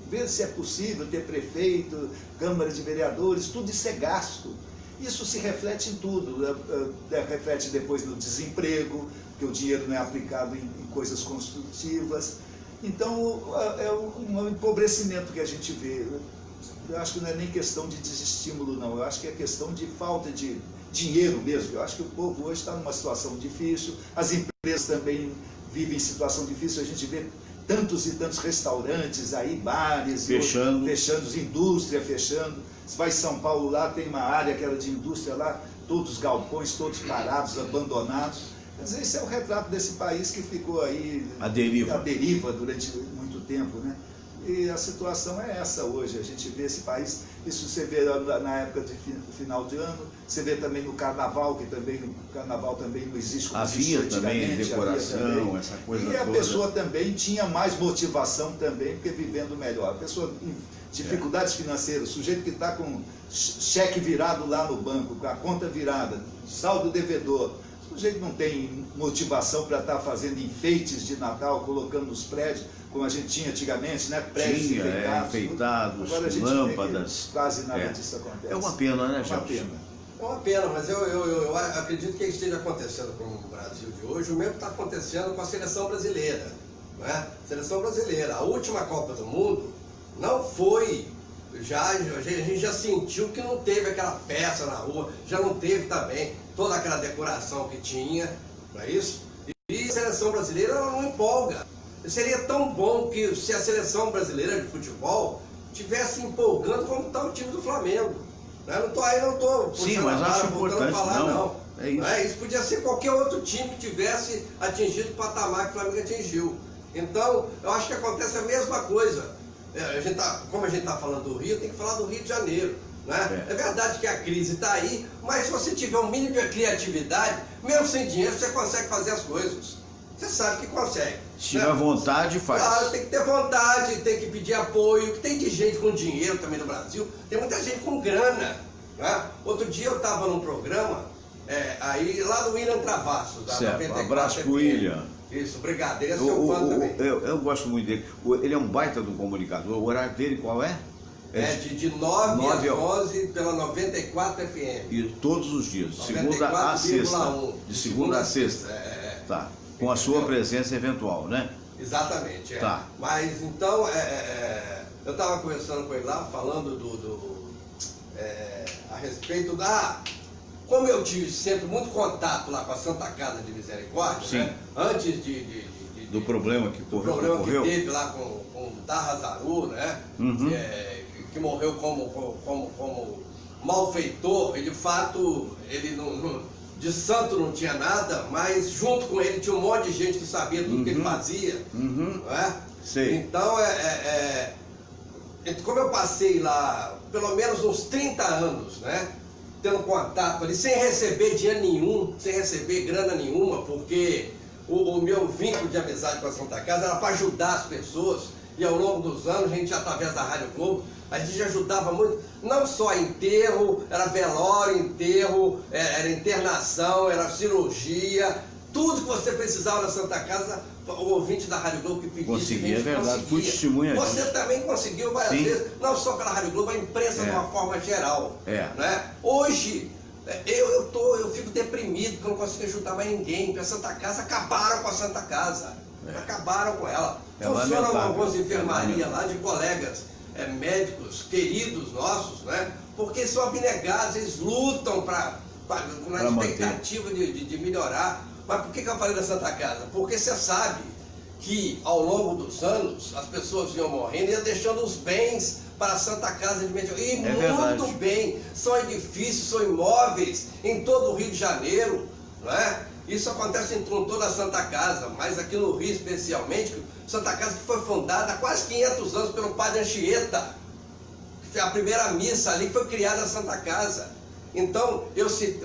Ver se é possível ter prefeito, Câmara de Vereadores, tudo isso é gasto. Isso se reflete em tudo, reflete depois no desemprego, porque o dinheiro não é aplicado em coisas construtivas. Então, é um empobrecimento que a gente vê. Eu acho que não é nem questão de desestímulo, não. Eu acho que é questão de falta de dinheiro mesmo. Eu acho que o povo hoje está numa situação difícil, as empresas também vivem em situação difícil, a gente vê tantos e tantos restaurantes aí, bares, fechando, indústria fechando. Você vai em São Paulo, lá tem uma área que era de indústria lá, todos os galpões, todos parados, abandonados. Quer dizer, isso é o retrato desse país que ficou aí à deriva durante muito tempo, né? E a situação é essa hoje, a gente vê esse país, isso você vê na época de final de ano, você vê também no carnaval, que também o carnaval também não existe como havia também decoração, também. Essa coisa e a toda. pessoa também tinha mais motivação também, porque vivendo melhor. A pessoa em dificuldades financeiras, o sujeito que está com cheque virado lá no banco, com a conta virada, saldo devedor, o sujeito não tem motivação para estar fazendo enfeites de Natal, colocando nos prédios, como a gente tinha antigamente, né? Prédios enfeitados, agora a gente lâmpadas. Quase nada disso acontece. É uma pena, né, Gelson? É uma pena. É uma pena, mas eu acredito que esteja acontecendo com o Brasil de hoje, o mesmo está acontecendo com a seleção brasileira. Né? Seleção brasileira, a última Copa do Mundo não foi, a gente já sentiu que não teve aquela festa na rua, já não teve também toda aquela decoração que tinha, não é isso? E a seleção brasileira ela não empolga. Seria tão bom que se a seleção brasileira de futebol tivesse empolgando como está o time do Flamengo. Né? Não estou Sim, mas acho importante, não. É isso. Isso podia ser qualquer outro time que tivesse atingido o patamar que o Flamengo atingiu. Então, eu acho que acontece a mesma coisa. Como a gente está falando do Rio, tem que falar do Rio de Janeiro. Né? É verdade que a crise está aí, mas se você tiver um mínimo de criatividade, mesmo sem dinheiro, você consegue fazer as coisas. Você sabe que consegue. Se tiver vontade, faz. Claro, tem que ter vontade, tem que pedir apoio, que tem de gente com dinheiro também no Brasil, tem muita gente com grana. Né? Outro dia eu estava num programa, aí lá do William Travassos, da certo, 94 abraço pro William. Isso, brigadeiro, esse é um fã também. Eu gosto muito dele. Ele é um baita do comunicador. O horário dele qual é? De 9 às 11 pela 94 FM. E todos os dias, de segunda a sexta. De segunda a sexta. Tá. Com a sua presença eventual, né? Exatamente. Tá. Mas então, eu estava conversando com ele lá, falando a respeito da... Como eu tive sempre muito contato lá com a Santa Casa de Misericórdia, sim, né? Antes do problema que ocorreu. Que teve lá com o Tarrazaru, né? Uhum. Que morreu como malfeitor, ele de fato, ele de santo não tinha nada, mas junto com ele tinha um monte de gente que sabia tudo que ele fazia. Uhum. Não é? Sei. Então, como eu passei lá pelo menos uns 30 anos, né? Tendo contato ali, sem receber dinheiro nenhum, sem receber grana nenhuma, porque o meu vínculo de amizade com a Santa Casa era para ajudar as pessoas. E ao longo dos anos, a gente, através da Rádio Globo, a gente ajudava muito, não só enterro, era velório, enterro, era internação, era cirurgia, tudo que você precisava na Santa Casa, o ouvinte da Rádio Globo que pedisse, conseguia, é verdade, fui testemunha Você disso. também conseguiu várias Sim. vezes, não só pela Rádio Globo, a imprensa de uma forma geral. Né? Hoje, eu fico deprimido porque eu não consigo ajudar mais ninguém, porque a Santa Casa acabaram com a Santa Casa. Acabaram com ela. Funcionam algumas enfermarias lá de colegas médicos, queridos nossos, né? Porque são abnegados, eles lutam na expectativa de melhorar. Mas por que eu falei da Santa Casa? Porque você sabe que ao longo dos anos as pessoas iam morrendo e iam deixando os bens para a Santa Casa de Medianeira. E muito verdade. bem, são edifícios, são imóveis em todo o Rio de Janeiro, não é? Isso acontece em toda a Santa Casa, mas aqui no Rio especialmente, Santa Casa que foi fundada há quase 500 anos pelo Padre Anchieta, que foi a primeira missa ali que foi criada a Santa Casa. Então,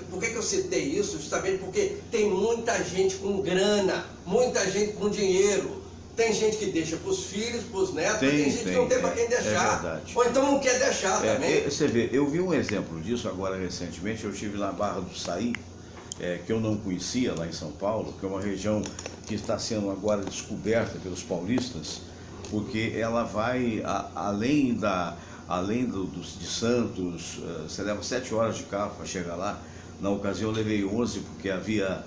por que eu citei isso? Justamente porque tem muita gente com grana, muita gente com dinheiro. Tem gente que deixa para os filhos, para os netos, tem gente que não tem para quem deixar. Ou então não quer deixar também. Você vê, eu vi um exemplo disso agora recentemente, eu estive na Barra do Saí, que eu não conhecia lá em São Paulo, que é uma região que está sendo agora descoberta pelos paulistas, porque ela vai além de Santos, você leva 7 horas de carro para chegar lá. Na ocasião eu levei 11 porque havia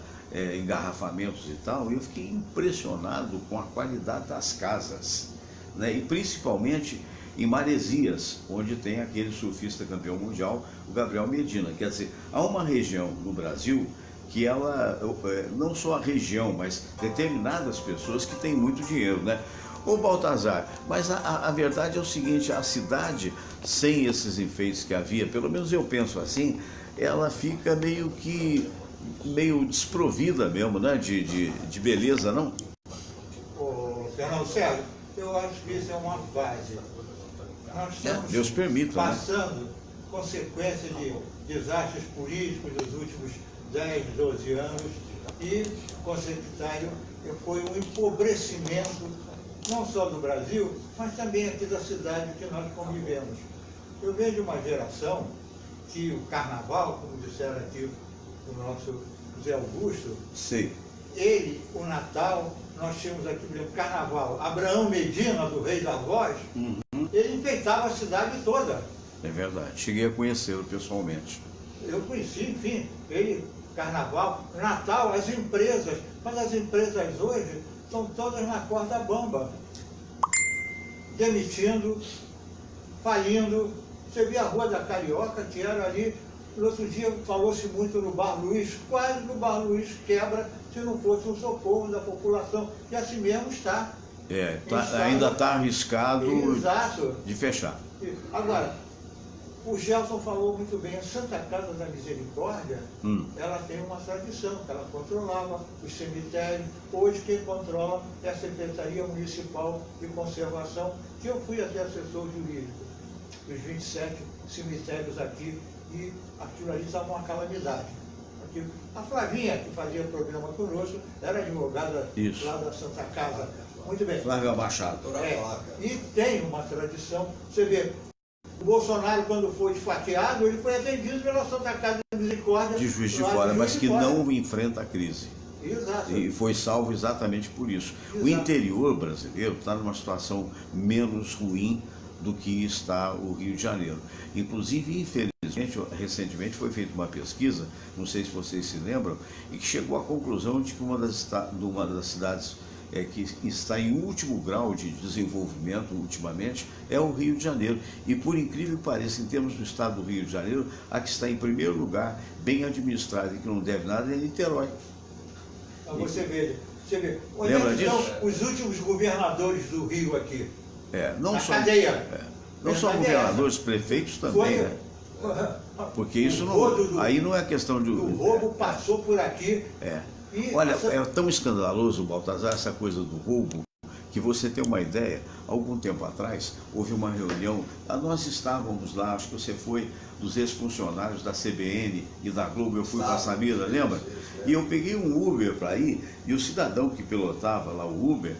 engarrafamentos e tal, e eu fiquei impressionado com a qualidade das casas, né? E principalmente em Maresias, onde tem aquele surfista campeão mundial, o Gabriel Medina. Quer dizer, há uma região no Brasil que ela, não só a região, mas determinadas pessoas que têm muito dinheiro, né? Ô Baltazar, mas a verdade é o seguinte, a cidade, sem esses enfeites que havia, pelo menos eu penso assim, ela fica meio desprovida mesmo, né, de beleza, não? Ô, Fernando Sérgio, eu acho que isso é uma fase. Nós estamos Deus permita, passando consequências de desastres políticos dos últimos 10, 12 anos e, consequentemente, foi um empobrecimento não só do Brasil, mas também aqui da cidade que nós convivemos. Eu vejo uma geração que o carnaval, como disseram aqui o nosso José Augusto, Sei. o Natal, nós tínhamos aqui, por exemplo, o carnaval, Abraão Medina, do Rei da Voz, ele enfeitava a cidade toda. É verdade, cheguei a conhecê-lo pessoalmente. Eu conheci, enfim, carnaval, Natal, as empresas, mas as empresas hoje estão todas na corda bamba, demitindo, falindo. Você vê a Rua da Carioca, que era ali, no outro dia falou-se muito no Bar Luiz, quase no Bar Luiz quebra se não fosse um socorro da população, e assim mesmo está. Ainda está arriscado. Exato. De fechar. Agora, o Gelson falou muito bem, a Santa Casa da Misericórdia, ela tem uma tradição, que ela controlava os cemitérios. Hoje quem controla é a Secretaria Municipal de Conservação, que eu fui até assessor jurídico dos 27 cemitérios aqui, e aquilo ali estava uma calamidade. A Flavinha, que fazia programa conosco, era advogada lá da Santa Casa. Muito bem. Flávia Machado. E tem uma tradição, você vê, o Bolsonaro, quando foi esfaqueado, ele foi atendido pela Santa Casa de Misericórdia. De Juiz de Fora, mas que não enfrenta a crise. Exato. E foi salvo exatamente por isso. Exato. O interior brasileiro está numa situação menos ruim do que está o Rio de Janeiro. Inclusive, infelizmente, recentemente foi feita uma pesquisa, não sei se vocês se lembram, e que chegou à conclusão de que uma das cidades que está em último grau de desenvolvimento ultimamente é o Rio de Janeiro. E por incrível que pareça, em termos do estado do Rio de Janeiro, a que está em primeiro lugar, bem administrada e que não deve nada, é Niterói. Então você vê onde lembra é que estão disso? os últimos governadores do Rio aqui? Não só, cadeia. Não só governadores, prefeitos também, né? Porque isso não, aí não é questão de... O roubo passou por aqui. Olha, é tão escandaloso, Baltazar, essa coisa do roubo, que você tem uma ideia, algum tempo atrás, houve uma reunião, nós estávamos lá, acho que você foi dos ex-funcionários da CBN e da Globo, eu fui para a Samira, lembra? E eu peguei um Uber para ir, e o cidadão que pilotava lá o Uber,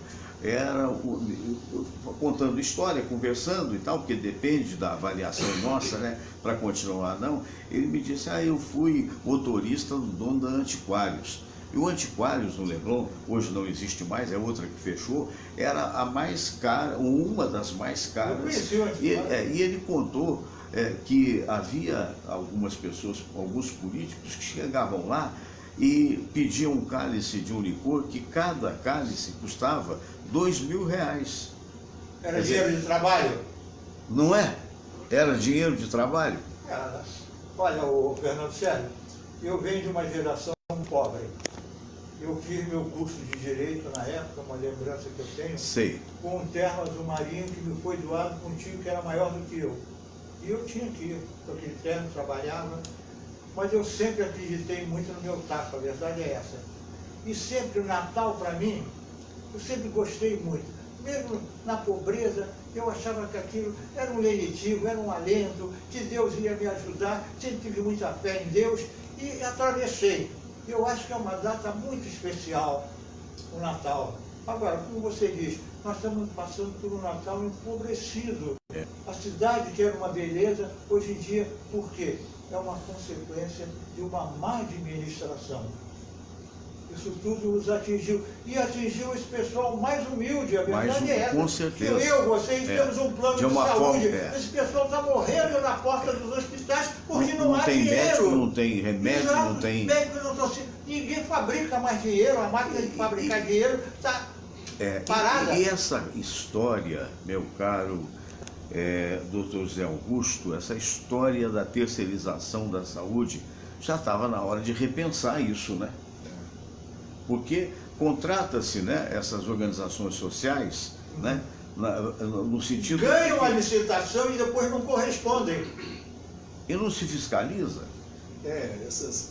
contando história, conversando e tal, porque depende da avaliação nossa, né, para continuar não, ele me disse, eu fui motorista do dono da Antiquários. E o Antiquários no Leblon, hoje não existe mais, é outra que fechou, era a mais cara, uma das mais caras. Eu conheci o Antiquários. E ele contou que havia algumas pessoas, alguns políticos que chegavam lá e pediam um cálice de um licor que cada cálice custava R$2.000. Era dinheiro de trabalho? Não é? Era dinheiro de trabalho? Era. Olha, o Fernando Sérgio, eu venho de uma geração pobre. Eu fiz meu curso de Direito na época, uma lembrança que eu tenho, Sei. com um terno azul marinho que me foi doado por um tio que era maior do que eu. E eu tinha que ir com aquele terno, trabalhava, mas eu sempre acreditei muito no meu taco, a verdade é essa. E sempre o Natal, para mim, eu sempre gostei muito. Mesmo na pobreza, eu achava que aquilo era um lenitivo, era um alento, que Deus ia me ajudar, sempre tive muita fé em Deus e atravessei. Eu acho que é uma data muito especial, o Natal. Agora, como você diz, nós estamos passando por um Natal empobrecido. A cidade, que era uma beleza, hoje em dia, por quê? É uma consequência de uma má administração. Isso tudo os atingiu. E atingiu esse pessoal mais humilde, a verdade é essa. Com certeza. Vocês temos um plano de saúde. Forma, Esse pessoal está morrendo na porta dos hospitais porque não há tem dinheiro. Médico, não tem remédio, não tem... Ninguém fabrica mais dinheiro, a máquina de fabricar dinheiro está parada. E essa história, meu caro Dr. Zé Augusto, essa história da terceirização da saúde, já estava na hora de repensar isso, né? Porque contrata-se, né, essas organizações sociais, né, no sentido... Ganham a licitação e depois não correspondem. E não se fiscaliza? Essas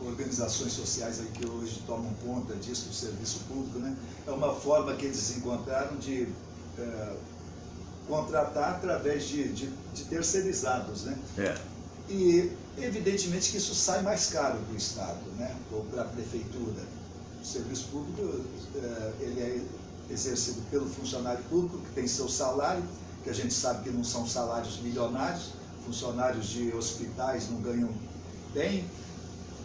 organizações sociais aí que hoje tomam conta disso, do serviço público, né, é uma forma que eles encontraram de contratar através de terceirizados, né? E evidentemente que isso sai mais caro para o Estado, né, ou para a Prefeitura. O serviço público ele é exercido pelo funcionário público, que tem seu salário, que a gente sabe que não são salários milionários, funcionários de hospitais não ganham bem,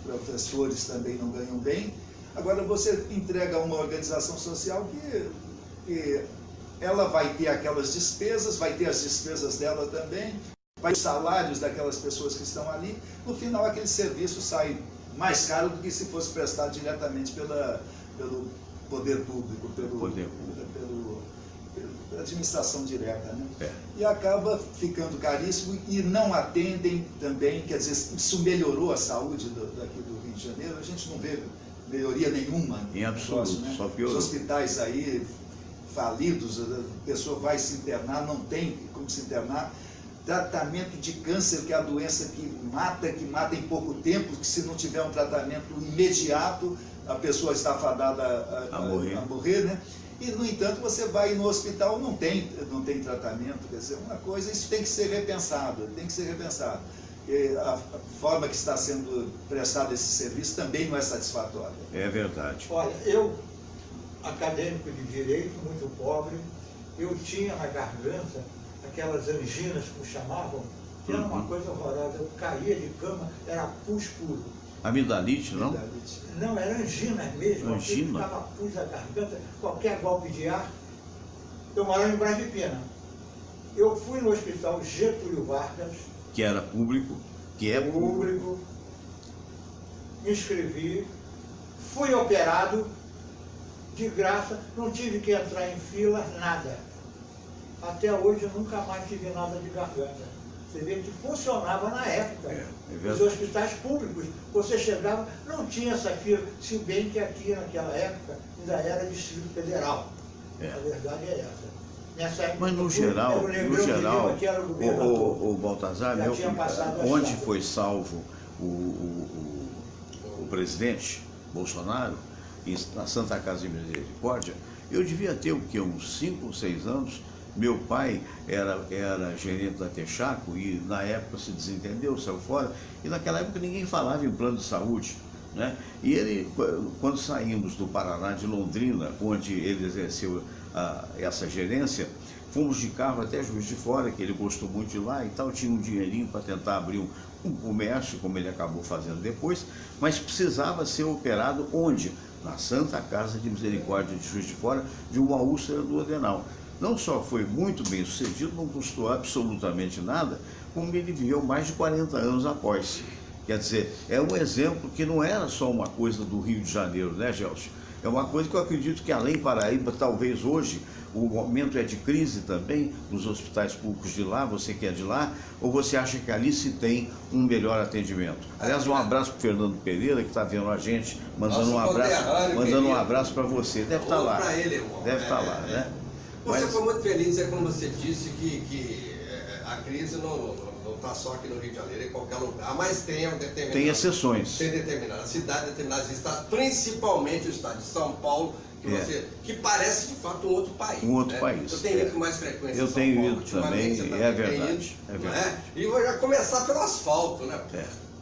professores também não ganham bem. Agora você entrega a uma organização social que ela vai ter aquelas despesas, vai ter as despesas dela também, vai ter os salários daquelas pessoas que estão ali. No final, aquele serviço sai mais caro do que se fosse prestado diretamente pelo poder público, pela administração direta, né? E acaba ficando caríssimo e não atendem também, quer dizer, isso melhorou a saúde daqui do Rio de Janeiro, a gente não vê melhoria nenhuma. Em absoluto, né? só piorou. Os hospitais aí falidos, a pessoa vai se internar, não tem como se internar. Tratamento de câncer, que é a doença que mata em pouco tempo, que se não tiver um tratamento imediato, a pessoa está fadada a morrer, né? E, no entanto, você vai no hospital, não tem tratamento, quer dizer, uma coisa, isso tem que ser repensado, E a forma que está sendo prestado esse serviço também não é satisfatória. É verdade. Olha, eu, acadêmico de Direito, muito pobre, eu tinha na garganta aquelas anginas, como chamavam, que era uma coisa horrorosa. Eu caía de cama, era pus puro. Amidalite, não? Não, era angina mesmo. Angina? Ficava pus na garganta, qualquer golpe de ar. Eu morava em Brás de Pina. Eu fui no hospital Getúlio Vargas. Que era público, que é público. Me inscrevi, fui operado, de graça, não tive que entrar em fila, nada. Até hoje eu nunca mais tive nada de garganta. Você vê que funcionava na época. Os hospitais públicos, você chegava, não tinha essa fila, se bem que aqui naquela época ainda era Distrito Federal. A verdade é essa. Nessa época, mas no geral, o Baltazar, onde foi salvo o presidente Bolsonaro, na Santa Casa de Misericórdia, eu devia ter o quê? Uns 5 ou 6 anos. Meu pai era gerente da Texaco e na época se desentendeu, saiu fora, e naquela época ninguém falava em plano de saúde, né? E ele, quando saímos do Paraná, de Londrina, onde ele exerceu essa gerência, fomos de carro até Juiz de Fora, que ele gostou muito de lá e tal, tinha um dinheirinho para tentar abrir um comércio, como ele acabou fazendo depois, mas precisava ser operado onde? Na Santa Casa de Misericórdia de Juiz de Fora, de uma úlcera do adenal. Não só foi muito bem sucedido, não custou absolutamente nada, como ele viveu mais de 40 anos após. Quer dizer, é um exemplo que não era só uma coisa do Rio de Janeiro, né, Gelson? É uma coisa que eu acredito que além Paraíba, talvez hoje, o momento é de crise também nos hospitais públicos de lá, você que é de lá, ou você acha que ali se tem um melhor atendimento? Aliás, um abraço para o Fernando Pereira, que está vendo a gente, mandando um abraço para você. Deve estar lá. Para ele, irmão. Deve estar lá, né? Você foi muito feliz, é como você disse, que a crise não está só aqui no Rio de Janeiro, em qualquer lugar, mas tem Tem exceções. Tem determinadas cidades, determinados estados, principalmente o estado de São Paulo, que parece de fato um outro país. Um outro país. Eu tenho ido com mais frequência Eu em São tenho Paulo, ido também, ultimamente, é verdade. é verdade. E vou já começar pelo asfalto, né?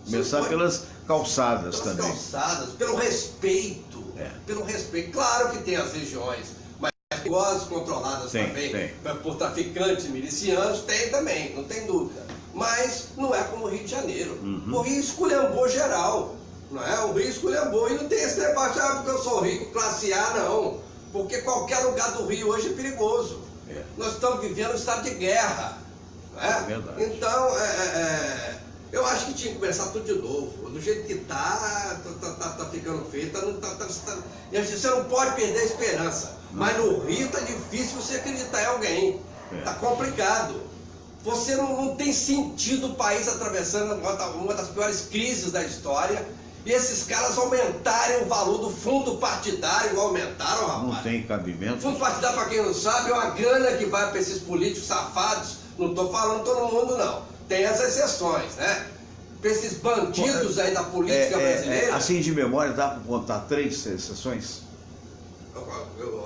Começar pelas calçadas pelas também. calçadas, pelo respeito. Pelo respeito. Claro que tem as regiões mais perigosas, controladas também por traficantes milicianos, tem também, não tem dúvida. Mas não é como o Rio de Janeiro. O Rio esculhambou geral. Não é? O Rio esculhambou. E não tem esse negócio, porque eu sou rico, classe A, não. Porque qualquer lugar do Rio hoje é perigoso. Nós estamos vivendo um estado de guerra. Não é? É verdade. Então, eu acho que tinha que começar tudo de novo. Do jeito que tá ficando feio. Você não pode perder a esperança. Mas no Rio tá difícil você acreditar em alguém. Tá complicado. Você não tem sentido o país atravessando uma das piores crises da história. E esses caras aumentarem o valor do fundo partidário, aumentaram, rapaz. Não tem cabimento. Fundo partidário, para quem não sabe, é uma grana que vai para esses políticos safados. Não estou falando todo mundo, não. Tem as exceções, né? Para esses bandidos aí da política brasileira. Assim de memória, dá para contar 3 exceções?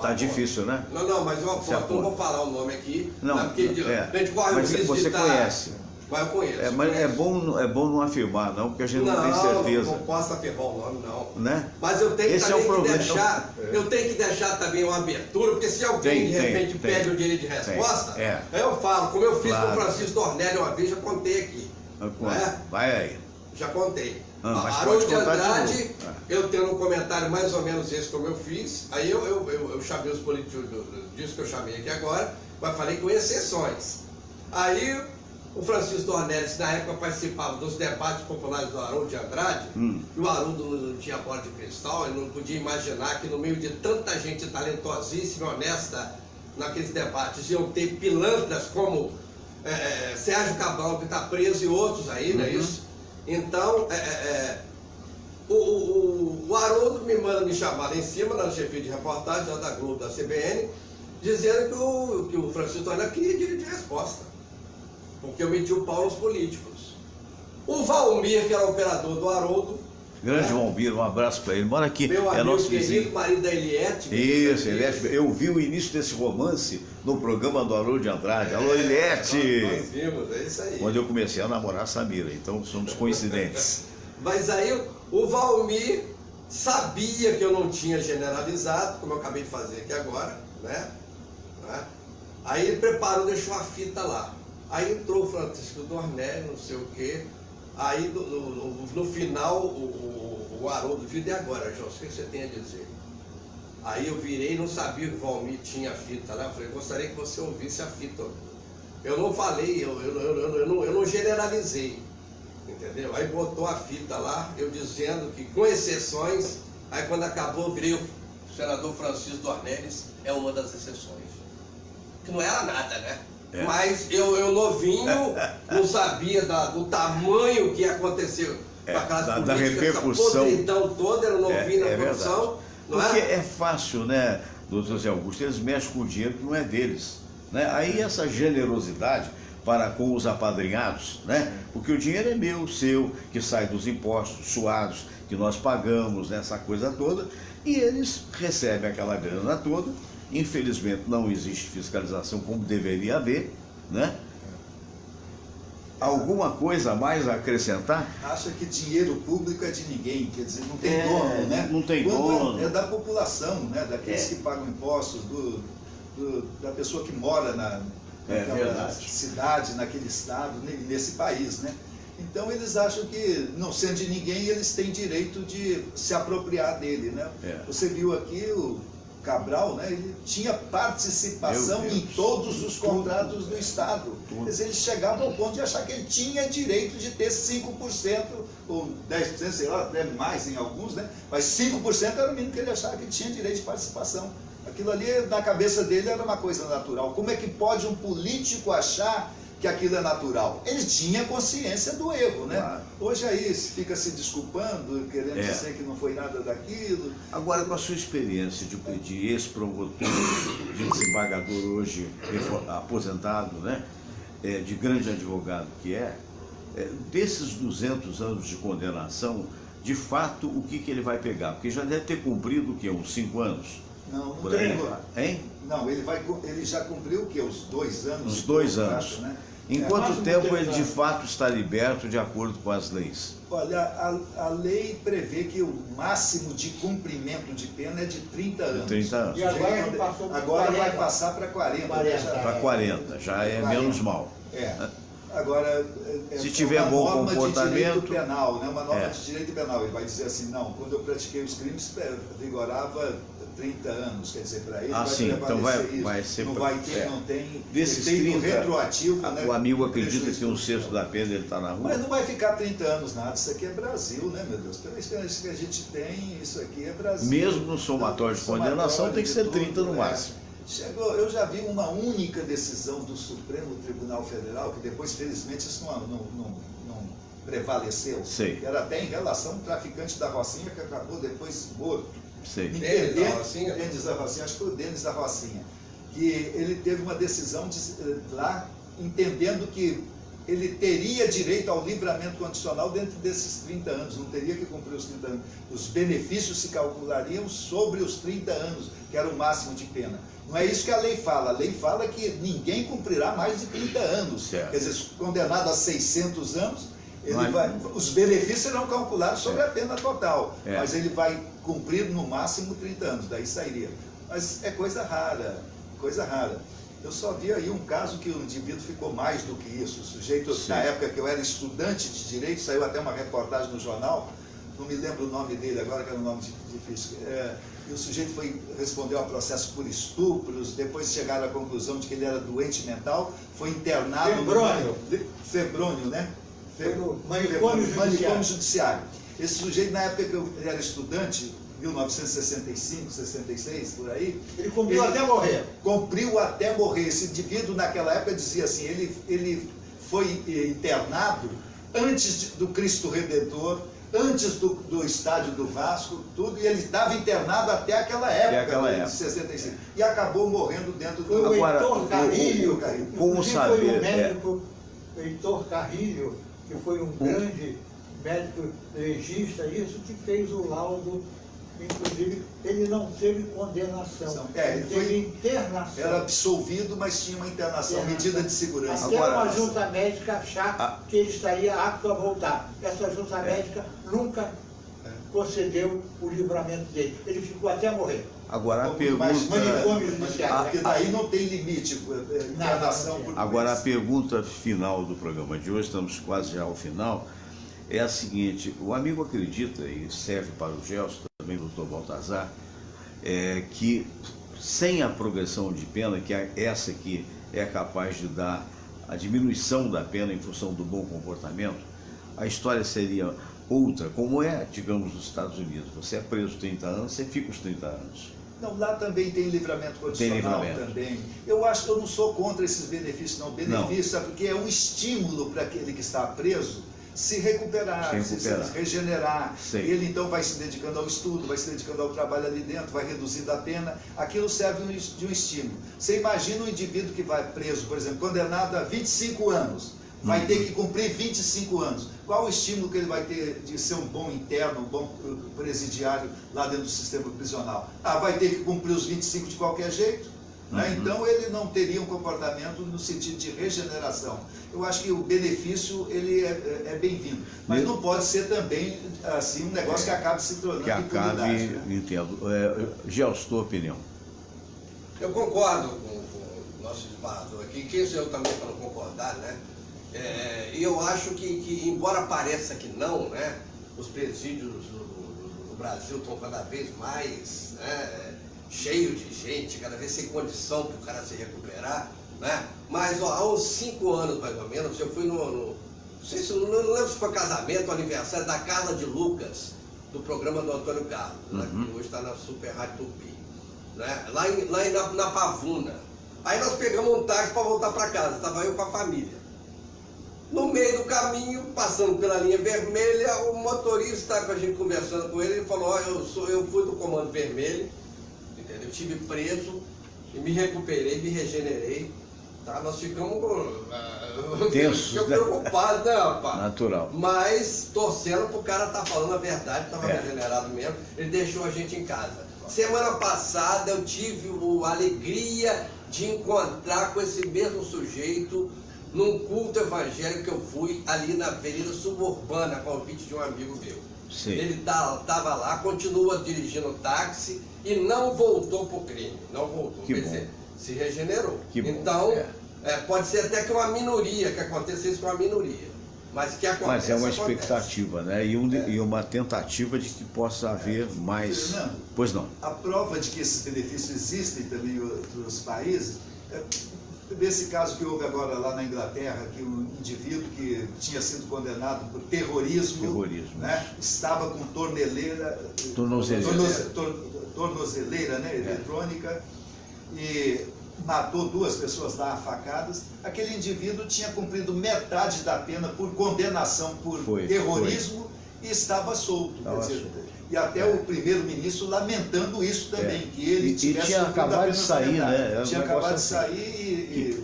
Tá difícil, né? Não, mas eu aposto, não vou falar o nome aqui. Não, porque a gente corre o risco você conhece. Mas eu conheço. Mas é bom não afirmar, não, porque a gente não tem certeza. Não posso afirmar o nome, não. Né? Mas eu tenho Esse também é o que problema. deixar. Eu tenho que deixar também uma abertura, porque se alguém de repente pede o direito de resposta, eu falo, como eu fiz com o Francisco Dornelli uma vez, já contei aqui. Vai aí. Já contei. Mas Haroldo de Andrade, eu tenho um comentário mais ou menos esse como eu fiz. Aí eu chamei os políticos disso que eu chamei aqui agora, mas falei com exceções. Aí o Francisco Dornelles, na época, participava dos debates populares do Haroldo de Andrade, e o Haroldo não tinha bola de cristal, ele não podia imaginar que no meio de tanta gente talentosíssima e honesta naqueles debates iam ter pilantras como Sérgio Cabral, que está preso, e outros aí, não é isso? Então, o Haroldo me manda me chamar lá em cima, na chefia de reportagem, lá da Globo, da CBN, dizendo que o Francisco Dornelles queria direito de resposta, porque eu meti o pau nos políticos. O Valmir, que era operador do Haroldo, grande Valmir, um abraço para ele. Mora aqui, meu amigo nosso querido, vizinho. marido da Eliette. Isso, Eliette. Eu vi o início desse romance no programa do Haroldo de Andrade. Alô, Eliette! Nós vimos, é isso aí. Quando eu comecei a namorar a Samira, então somos coincidentes. Mas aí o Valmir sabia que eu não tinha generalizado, como eu acabei de fazer aqui agora, né? Aí ele preparou, deixou a fita lá. Aí entrou o Francisco Dornelles, não sei o quê. Aí no final o Haroldo disse: e agora, João, o que você tem a dizer? Aí eu virei e não sabia que o Valmir tinha a fita lá. Eu falei: gostaria que você ouvisse a fita. Eu não falei, eu não generalizei, entendeu? Aí botou a fita lá, eu dizendo que com exceções. Aí quando acabou eu virei o senador Francisco Dornelles, é uma das exceções. Que não era nada, né? Mas eu novinho, não sabia do tamanho que ia acontecer com aquelas da repercussão. Essa podridão toda, eu novinho na produção. Porque é fácil, né, doutor Zé Augusto, eles mexem com o dinheiro que não é deles. Né? Aí essa generosidade para com os apadrinhados, né? Porque o dinheiro é meu, seu, que sai dos impostos suados que nós pagamos, nessa coisa toda, e eles recebem aquela grana toda. Infelizmente não existe fiscalização como deveria haver, né? Alguma coisa a mais a acrescentar? Acha que dinheiro público é de ninguém, quer dizer, não tem dono, né? Não tem dono. É da população, né? Daqueles que pagam impostos, da pessoa que mora naquela verdade. cidade, naquele estado, nesse país, né? Então eles acham que, não sendo de ninguém, eles têm direito de se apropriar dele, né? Você viu aqui o Cabral, né? Ele tinha participação em todos os contratos do Estado. Mas ele chegava ao ponto de achar que ele tinha direito de ter 5% ou 10%, sei lá, até mais em alguns, né? Mas 5% era o mínimo que ele achava que tinha direito de participação. Aquilo ali, na cabeça dele, era uma coisa natural. Como é que pode um político achar que aquilo é natural? Ele tinha consciência do erro, né? Claro. Hoje aí fica se desculpando, querendo dizer que não foi nada daquilo. Agora, com a sua experiência de ex-promotor, de desembargador hoje aposentado, né? De grande advogado que desses 200 anos de condenação, de fato, o que ele vai pegar? Porque já deve ter cumprido o quê? Uns 5 anos? Não, por aí. Hein? Não, ele já cumpriu o quê? Os 2 anos? Os 2 anos. Acho, né? Em quanto tempo ele de fato está liberto de acordo com as leis? Olha, a lei prevê que o máximo de cumprimento de pena é de 30 anos. 30 anos. E agora ele passou para Agora 40. vai passar para 40. Para 40, já é 40. menos mal. Agora, se tiver uma bom norma comportamento, de direito penal, né? Uma norma de direito penal. Ele vai dizer assim, não, quando eu pratiquei os crimes, vigorava 30 anos, quer dizer, para ele sim, então vai ser... Não vai ter, não tem... Desses tem 30, retroativo, né? O amigo acredita que 1/6 da pena ele está na rua? Mas não vai ficar 30 anos nada, isso aqui é Brasil, né, meu Deus? Pela experiência que a gente tem, isso aqui é Brasil. Mesmo no somatório de condenação tem que ser 30 no máximo. Eu já vi uma única decisão do Supremo Tribunal Federal, que depois, felizmente, isso não prevaleceu. Sei. Que era até em relação ao traficante da Rocinha, que acabou depois morto. Sei. Denis da Rocinha? Denis da Rocinha, acho que foi o Denis da Rocinha. Que ele teve uma decisão lá, entendendo que ele teria direito ao livramento condicional dentro desses 30 anos, não teria que cumprir os 30 anos. Os benefícios se calculariam sobre os 30 anos, que era o máximo de pena. Não é isso que a lei fala. A lei fala que ninguém cumprirá mais de 30 anos. Certo. Quer dizer, condenado a 600 anos, os benefícios serão calculados sobre a pena total, mas ele vai cumprir no máximo 30 anos, daí sairia. Mas é coisa rara, coisa rara. Eu só vi aí um caso que o indivíduo ficou mais do que isso. O sujeito, na época que eu era estudante de direito, saiu até uma reportagem no jornal, não me lembro o nome dele agora, que era um nome difícil. E o sujeito respondeu ao processo por estupros, depois chegaram à conclusão de que ele era doente mental, foi internado... Febrônio, né? Manicômio judiciário. Esse sujeito, na época que eu era estudante, 1965, 66, por aí... Ele cumpriu até morrer. Cumpriu até morrer. Esse indivíduo, naquela época, dizia assim, ele foi internado antes do Cristo Redentor, antes do estádio do Vasco, tudo, e ele estava internado até aquela época, de 65. E acabou morrendo dentro do... Agora, Heitor Carrilho, como saber... Foi o médico Heitor Carrilho, que foi um grande médico legista, isso que fez o laudo, inclusive, ele não teve condenação, ele teve internação. Era absolvido, mas tinha uma internação, medida de segurança. Até uma junta médica achar que ele estaria apto a voltar. Essa junta médica nunca concedeu o livramento dele. Ele ficou até morrer. Agora a pergunta... Porque daí não tem limite, internação... Agora a pergunta final do programa de hoje, estamos quase já ao final, é a seguinte: o amigo acredita, e serve para o Gelson, também o Dr. Baltazar, que sem a progressão de pena, que essa aqui é capaz de dar a diminuição da pena em função do bom comportamento, a história seria outra, como é, digamos, nos Estados Unidos. Você é preso 30 anos, você fica os 30 anos. Não, lá também tem livramento condicional também. Eu não sou contra esses benefícios, não. Benefício é porque é um estímulo para aquele que está preso se recuperar, se regenerar. Ele então vai se dedicando ao estudo, vai se dedicando ao trabalho ali dentro, vai reduzindo a pena. Aquilo serve de um estímulo. Você imagina um indivíduo que vai preso, por exemplo, condenado a 25 anos, vai ter que cumprir 25 anos. Qual o estímulo que ele vai ter de ser um bom interno, um bom presidiário lá dentro do sistema prisional? Vai ter que cumprir os 25 de qualquer jeito? Né? Então ele não teria um comportamento no sentido de regeneração. Eu acho que o benefício ele é bem-vindo, mas não pode ser também assim um negócio que acabe se tornando impunidade. Entendo. Gelson, tua opinião? Eu concordo com o nosso desembargador aqui, quem sou eu também para não concordar, né? E eu acho que, embora pareça que não, né, os presídios do Brasil estão cada vez mais, né, cheios de gente, cada vez sem condição para o cara se recuperar, né? Mas ó, há uns 5 anos mais ou menos, eu fui não sei se não lembro se foi casamento, aniversário da Carla de Lucas, do programa do Antônio Carlos, né, que hoje está na Super Rádio Tupi, né, lá na Pavuna. Aí nós pegamos um táxi para voltar para casa, estava eu com a família. No meio do caminho, passando pela linha vermelha, o motorista, com a gente conversando com ele, ele falou: ó, eu fui do Comando Vermelho, entendeu? Eu estive preso e me recuperei, me regenerei. Tá? Nós ficamos tensos, né? preocupados, né, rapaz? Natural. Mas torcendo pro cara estar falando a verdade, estava regenerado mesmo, ele deixou a gente em casa. Semana passada eu tive a alegria de encontrar com esse mesmo sujeito num culto evangélico que eu fui ali na Avenida Suburbana, a convite de um amigo meu. Sim. Ele estava lá, continua dirigindo táxi e não voltou pro crime, não voltou. Que Quer bom. dizer, se regenerou. Que bom. Então, pode ser até que uma minoria, que aconteça isso com uma minoria. Mas que acontece. Mas é uma acontece. expectativa, né? E uma tentativa de que possa haver mais. Fernando, Pois não. a prova de que esses benefícios existem também em outros países, nesse caso que houve agora lá na Inglaterra, que um indivíduo que tinha sido condenado por terrorismo, né, estava com tornozeleira, né, eletrônica, e matou 2 pessoas lá afacadas. Aquele indivíduo tinha cumprido metade da pena por condenação por terrorismo e estava solto. Quer dizer, e até o primeiro-ministro lamentando isso também, que ele tivesse tinha acabado de sair, né? Tinha acabado de sair e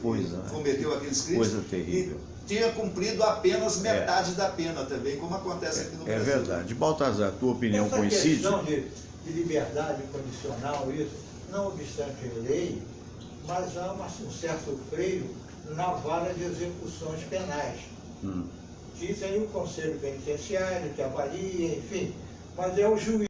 cometeu aqueles crimes. Coisa terrível. E tinha cumprido apenas metade da pena também, como acontece aqui no Brasil. É verdade. Baltazar, tua opinião coincide? Essa questão de liberdade condicional, isso, não obstante lei, mas há um certo freio na vara de execuções penais. Diz aí o Conselho Penitenciário, que avalia, enfim, mas é o juiz.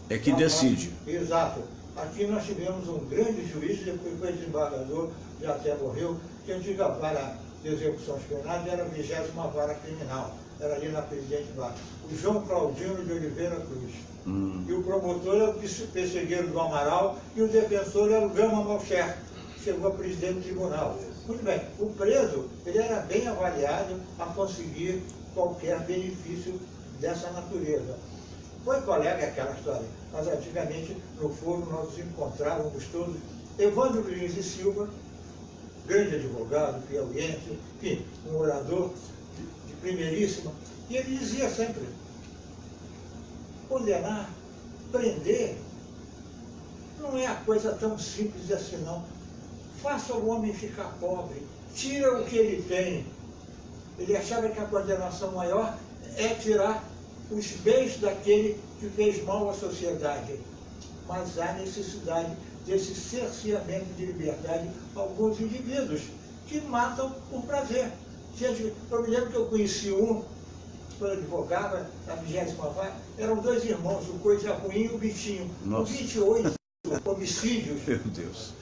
É que decide. Exato. Aqui nós tivemos um grande juiz, depois foi desembargador, já até morreu, que a antiga vara de execuções penais era a 20ª vara criminal, era ali na Presidente Vargas. O João Claudino de Oliveira Cruz. E o promotor era o Pessegueiro do Amaral e o defensor era o Gama Malcher, que chegou a presidente do tribunal. Muito bem, o preso ele era bem avaliado a conseguir qualquer benefício dessa natureza. Foi colega aquela história, mas antigamente no foro nós encontrávamos todos Evandro Lins e Silva, grande advogado, piauiense, enfim, um orador de primeiríssima, e ele dizia sempre: condenar, prender, não é a coisa tão simples assim não. Faça o homem ficar pobre, tira o que ele tem. Ele achava que a condenação maior é tirar os bens daquele que fez mal à sociedade. Mas há necessidade desse cerceamento de liberdade a alguns indivíduos que matam por prazer. Eu me lembro que eu conheci um, quando eu advogava, na 20ª vara, eram 2 irmãos, o Coisa Ruim e o Bitinho. Nossa. 28 homicídios. Meu Deus.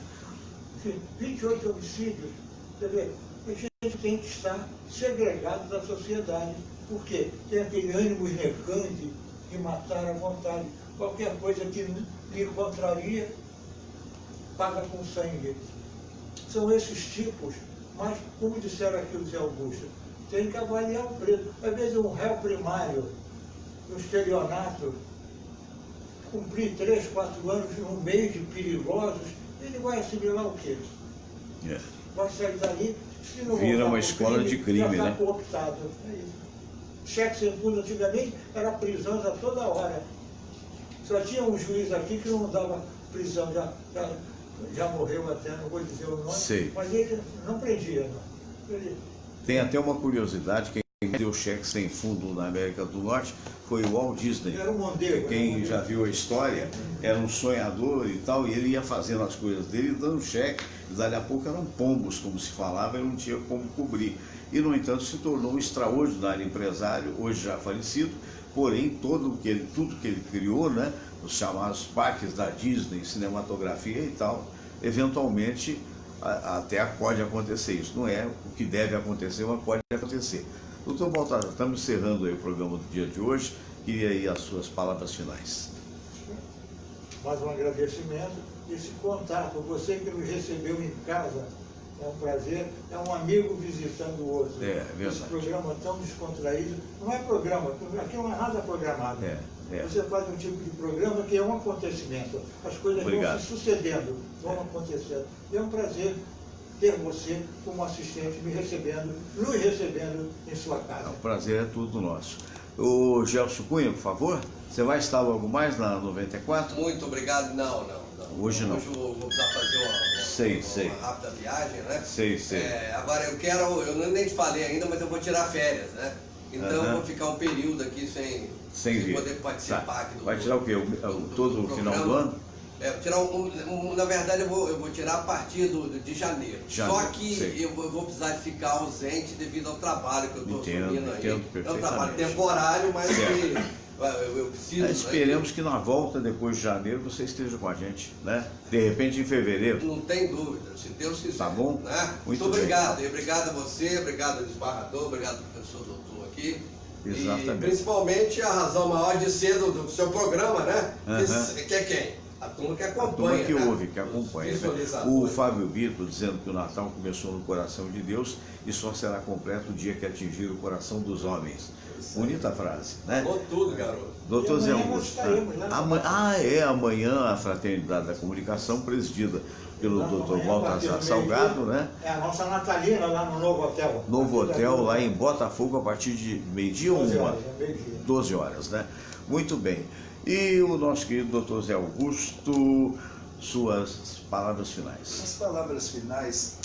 28 homicídios. Quer dizer, a gente tem que estar segregado da sociedade. Por quê? Tem aquele ânimo recante de matar à vontade. Qualquer coisa que lhe contraria, paga com sangue. São esses tipos, mas, como disseram aqui o Zé Augusto, tem que avaliar o preço. Às vezes um réu primário, no estelionato, cumprir 3, 4 anos no meio de perigosos, ele vai assimilar o quê? Vai sair dali, se não vira uma voltar escola crime, de crime, já está né? cooptado. É isso. Cheque sem fundo antigamente era prisão a toda hora. Só tinha um juiz aqui que não dava prisão, já morreu até, não vou dizer o nome, Sei. mas ele não prendia, não. Tem até uma curiosidade, quem deu cheque sem fundo na América do Norte foi o Walt Disney. Era um Mondego. Quem já viu a história, era um sonhador e tal, e ele ia fazendo as coisas dele, dando cheque, e dali a pouco eram pombos, como se falava, ele não tinha como cobrir. E, no entanto, se tornou um extraordinário empresário, hoje já falecido, porém, tudo que ele criou, né, os chamados parques da Disney, cinematografia e tal, eventualmente até pode acontecer isso. Não é o que deve acontecer, mas pode acontecer. Doutor Baltazar, estamos encerrando aí o programa do dia de hoje. Queria aí as suas palavras finais. Mais um agradecimento. Esse contato, você que nos recebeu em casa, é um prazer, é um amigo visitando o outro. É verdade. Esse programa tão descontraído, não é programa, aqui não é nada programado. Você faz um tipo de programa que é um acontecimento. As coisas vão se sucedendo, vão acontecendo. E é um prazer ter você como assistente nos recebendo em sua casa. O prazer é tudo nosso. O Gelson Cunha, por favor, você vai estar logo mais na 94? Muito obrigado. Não. Hoje não. Hoje eu vou precisar fazer uma rápida viagem, né? Sei. Agora eu nem te falei ainda, mas eu vou tirar férias, né? Então eu vou ficar um período aqui sem poder participar aqui do. Vai tirar o quê? Todo o final do ano? Tirar na verdade eu vou tirar a partir de janeiro. Só que eu vou precisar de ficar ausente devido ao trabalho que eu estou assumindo aí. É um trabalho temporário, mas que eu preciso. Esperemos que na volta, depois de janeiro, você esteja com a gente, né? De repente em fevereiro. Não tem dúvida, se Deus quiser. Tá bom? Né? Muito obrigado. E obrigado a você, obrigado ao desembargador, obrigado ao professor doutor aqui. Exatamente. E principalmente a razão maior de ser do seu programa, né? Que é quem? A turma que acompanha. A turma que ouve, que acompanha. O Fábio Bito dizendo que o Natal começou no coração de Deus e só será completo o dia que atingir o coração dos homens. Bonita frase, né? Falou tudo, garoto. Doutor Zé Augusto. Amanhã a Fraternidade da Comunicação, presidida pelo Dr. Baltazar Salgado, né? É a nossa natalina lá no Novo Hotel. Novo Hotel, lá em Botafogo, a partir de meio-dia ou 1 hora? 12 horas, né? Muito bem. E o nosso querido Dr. Zé Augusto, suas palavras finais. As palavras finais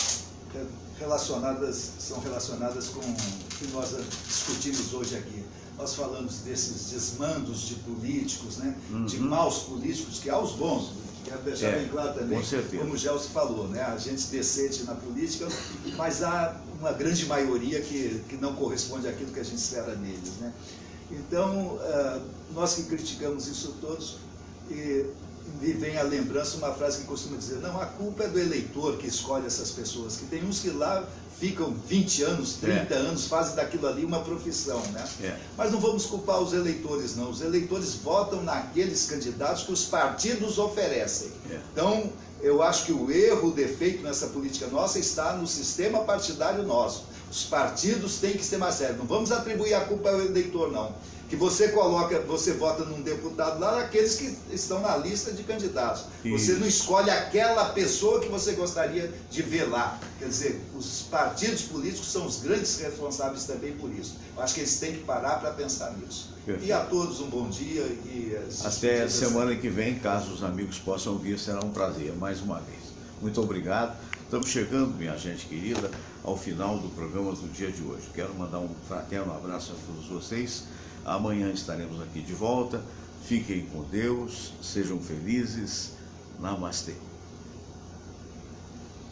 são relacionadas com o que nós discutimos hoje aqui. Nós falamos desses desmandos de políticos, né? De maus políticos, que há os bons. Quero deixar bem claro também, como o Gelson falou, né? A gente decente na política, mas há uma grande maioria que não corresponde àquilo que a gente espera neles, né? Então, nós que criticamos isso todos, me vem à lembrança uma frase que costuma dizer, não, a culpa é do eleitor que escolhe essas pessoas, que tem uns que lá ficam 20 anos, 30 anos, fazem daquilo ali uma profissão, né? Mas não vamos culpar os eleitores, não. Os eleitores votam naqueles candidatos que os partidos oferecem. Então, eu acho que o erro, o defeito nessa política nossa está no sistema partidário nosso. Os partidos têm que ser mais sérios. Não vamos atribuir a culpa ao eleitor, não. Que você vota num deputado lá, aqueles que estão na lista de candidatos. Você não escolhe aquela pessoa que você gostaria de ver lá. Quer dizer, os partidos políticos são os grandes responsáveis também por isso. Eu acho que eles têm que parar para pensar nisso. E a todos um bom dia. Até semana que vem, caso os amigos possam vir, será um prazer, mais uma vez. Muito obrigado. Estamos chegando, minha gente querida, ao final do programa do dia de hoje. Quero mandar um fraterno abraço a todos vocês. Amanhã estaremos aqui de volta. Fiquem com Deus, sejam felizes. Namastê.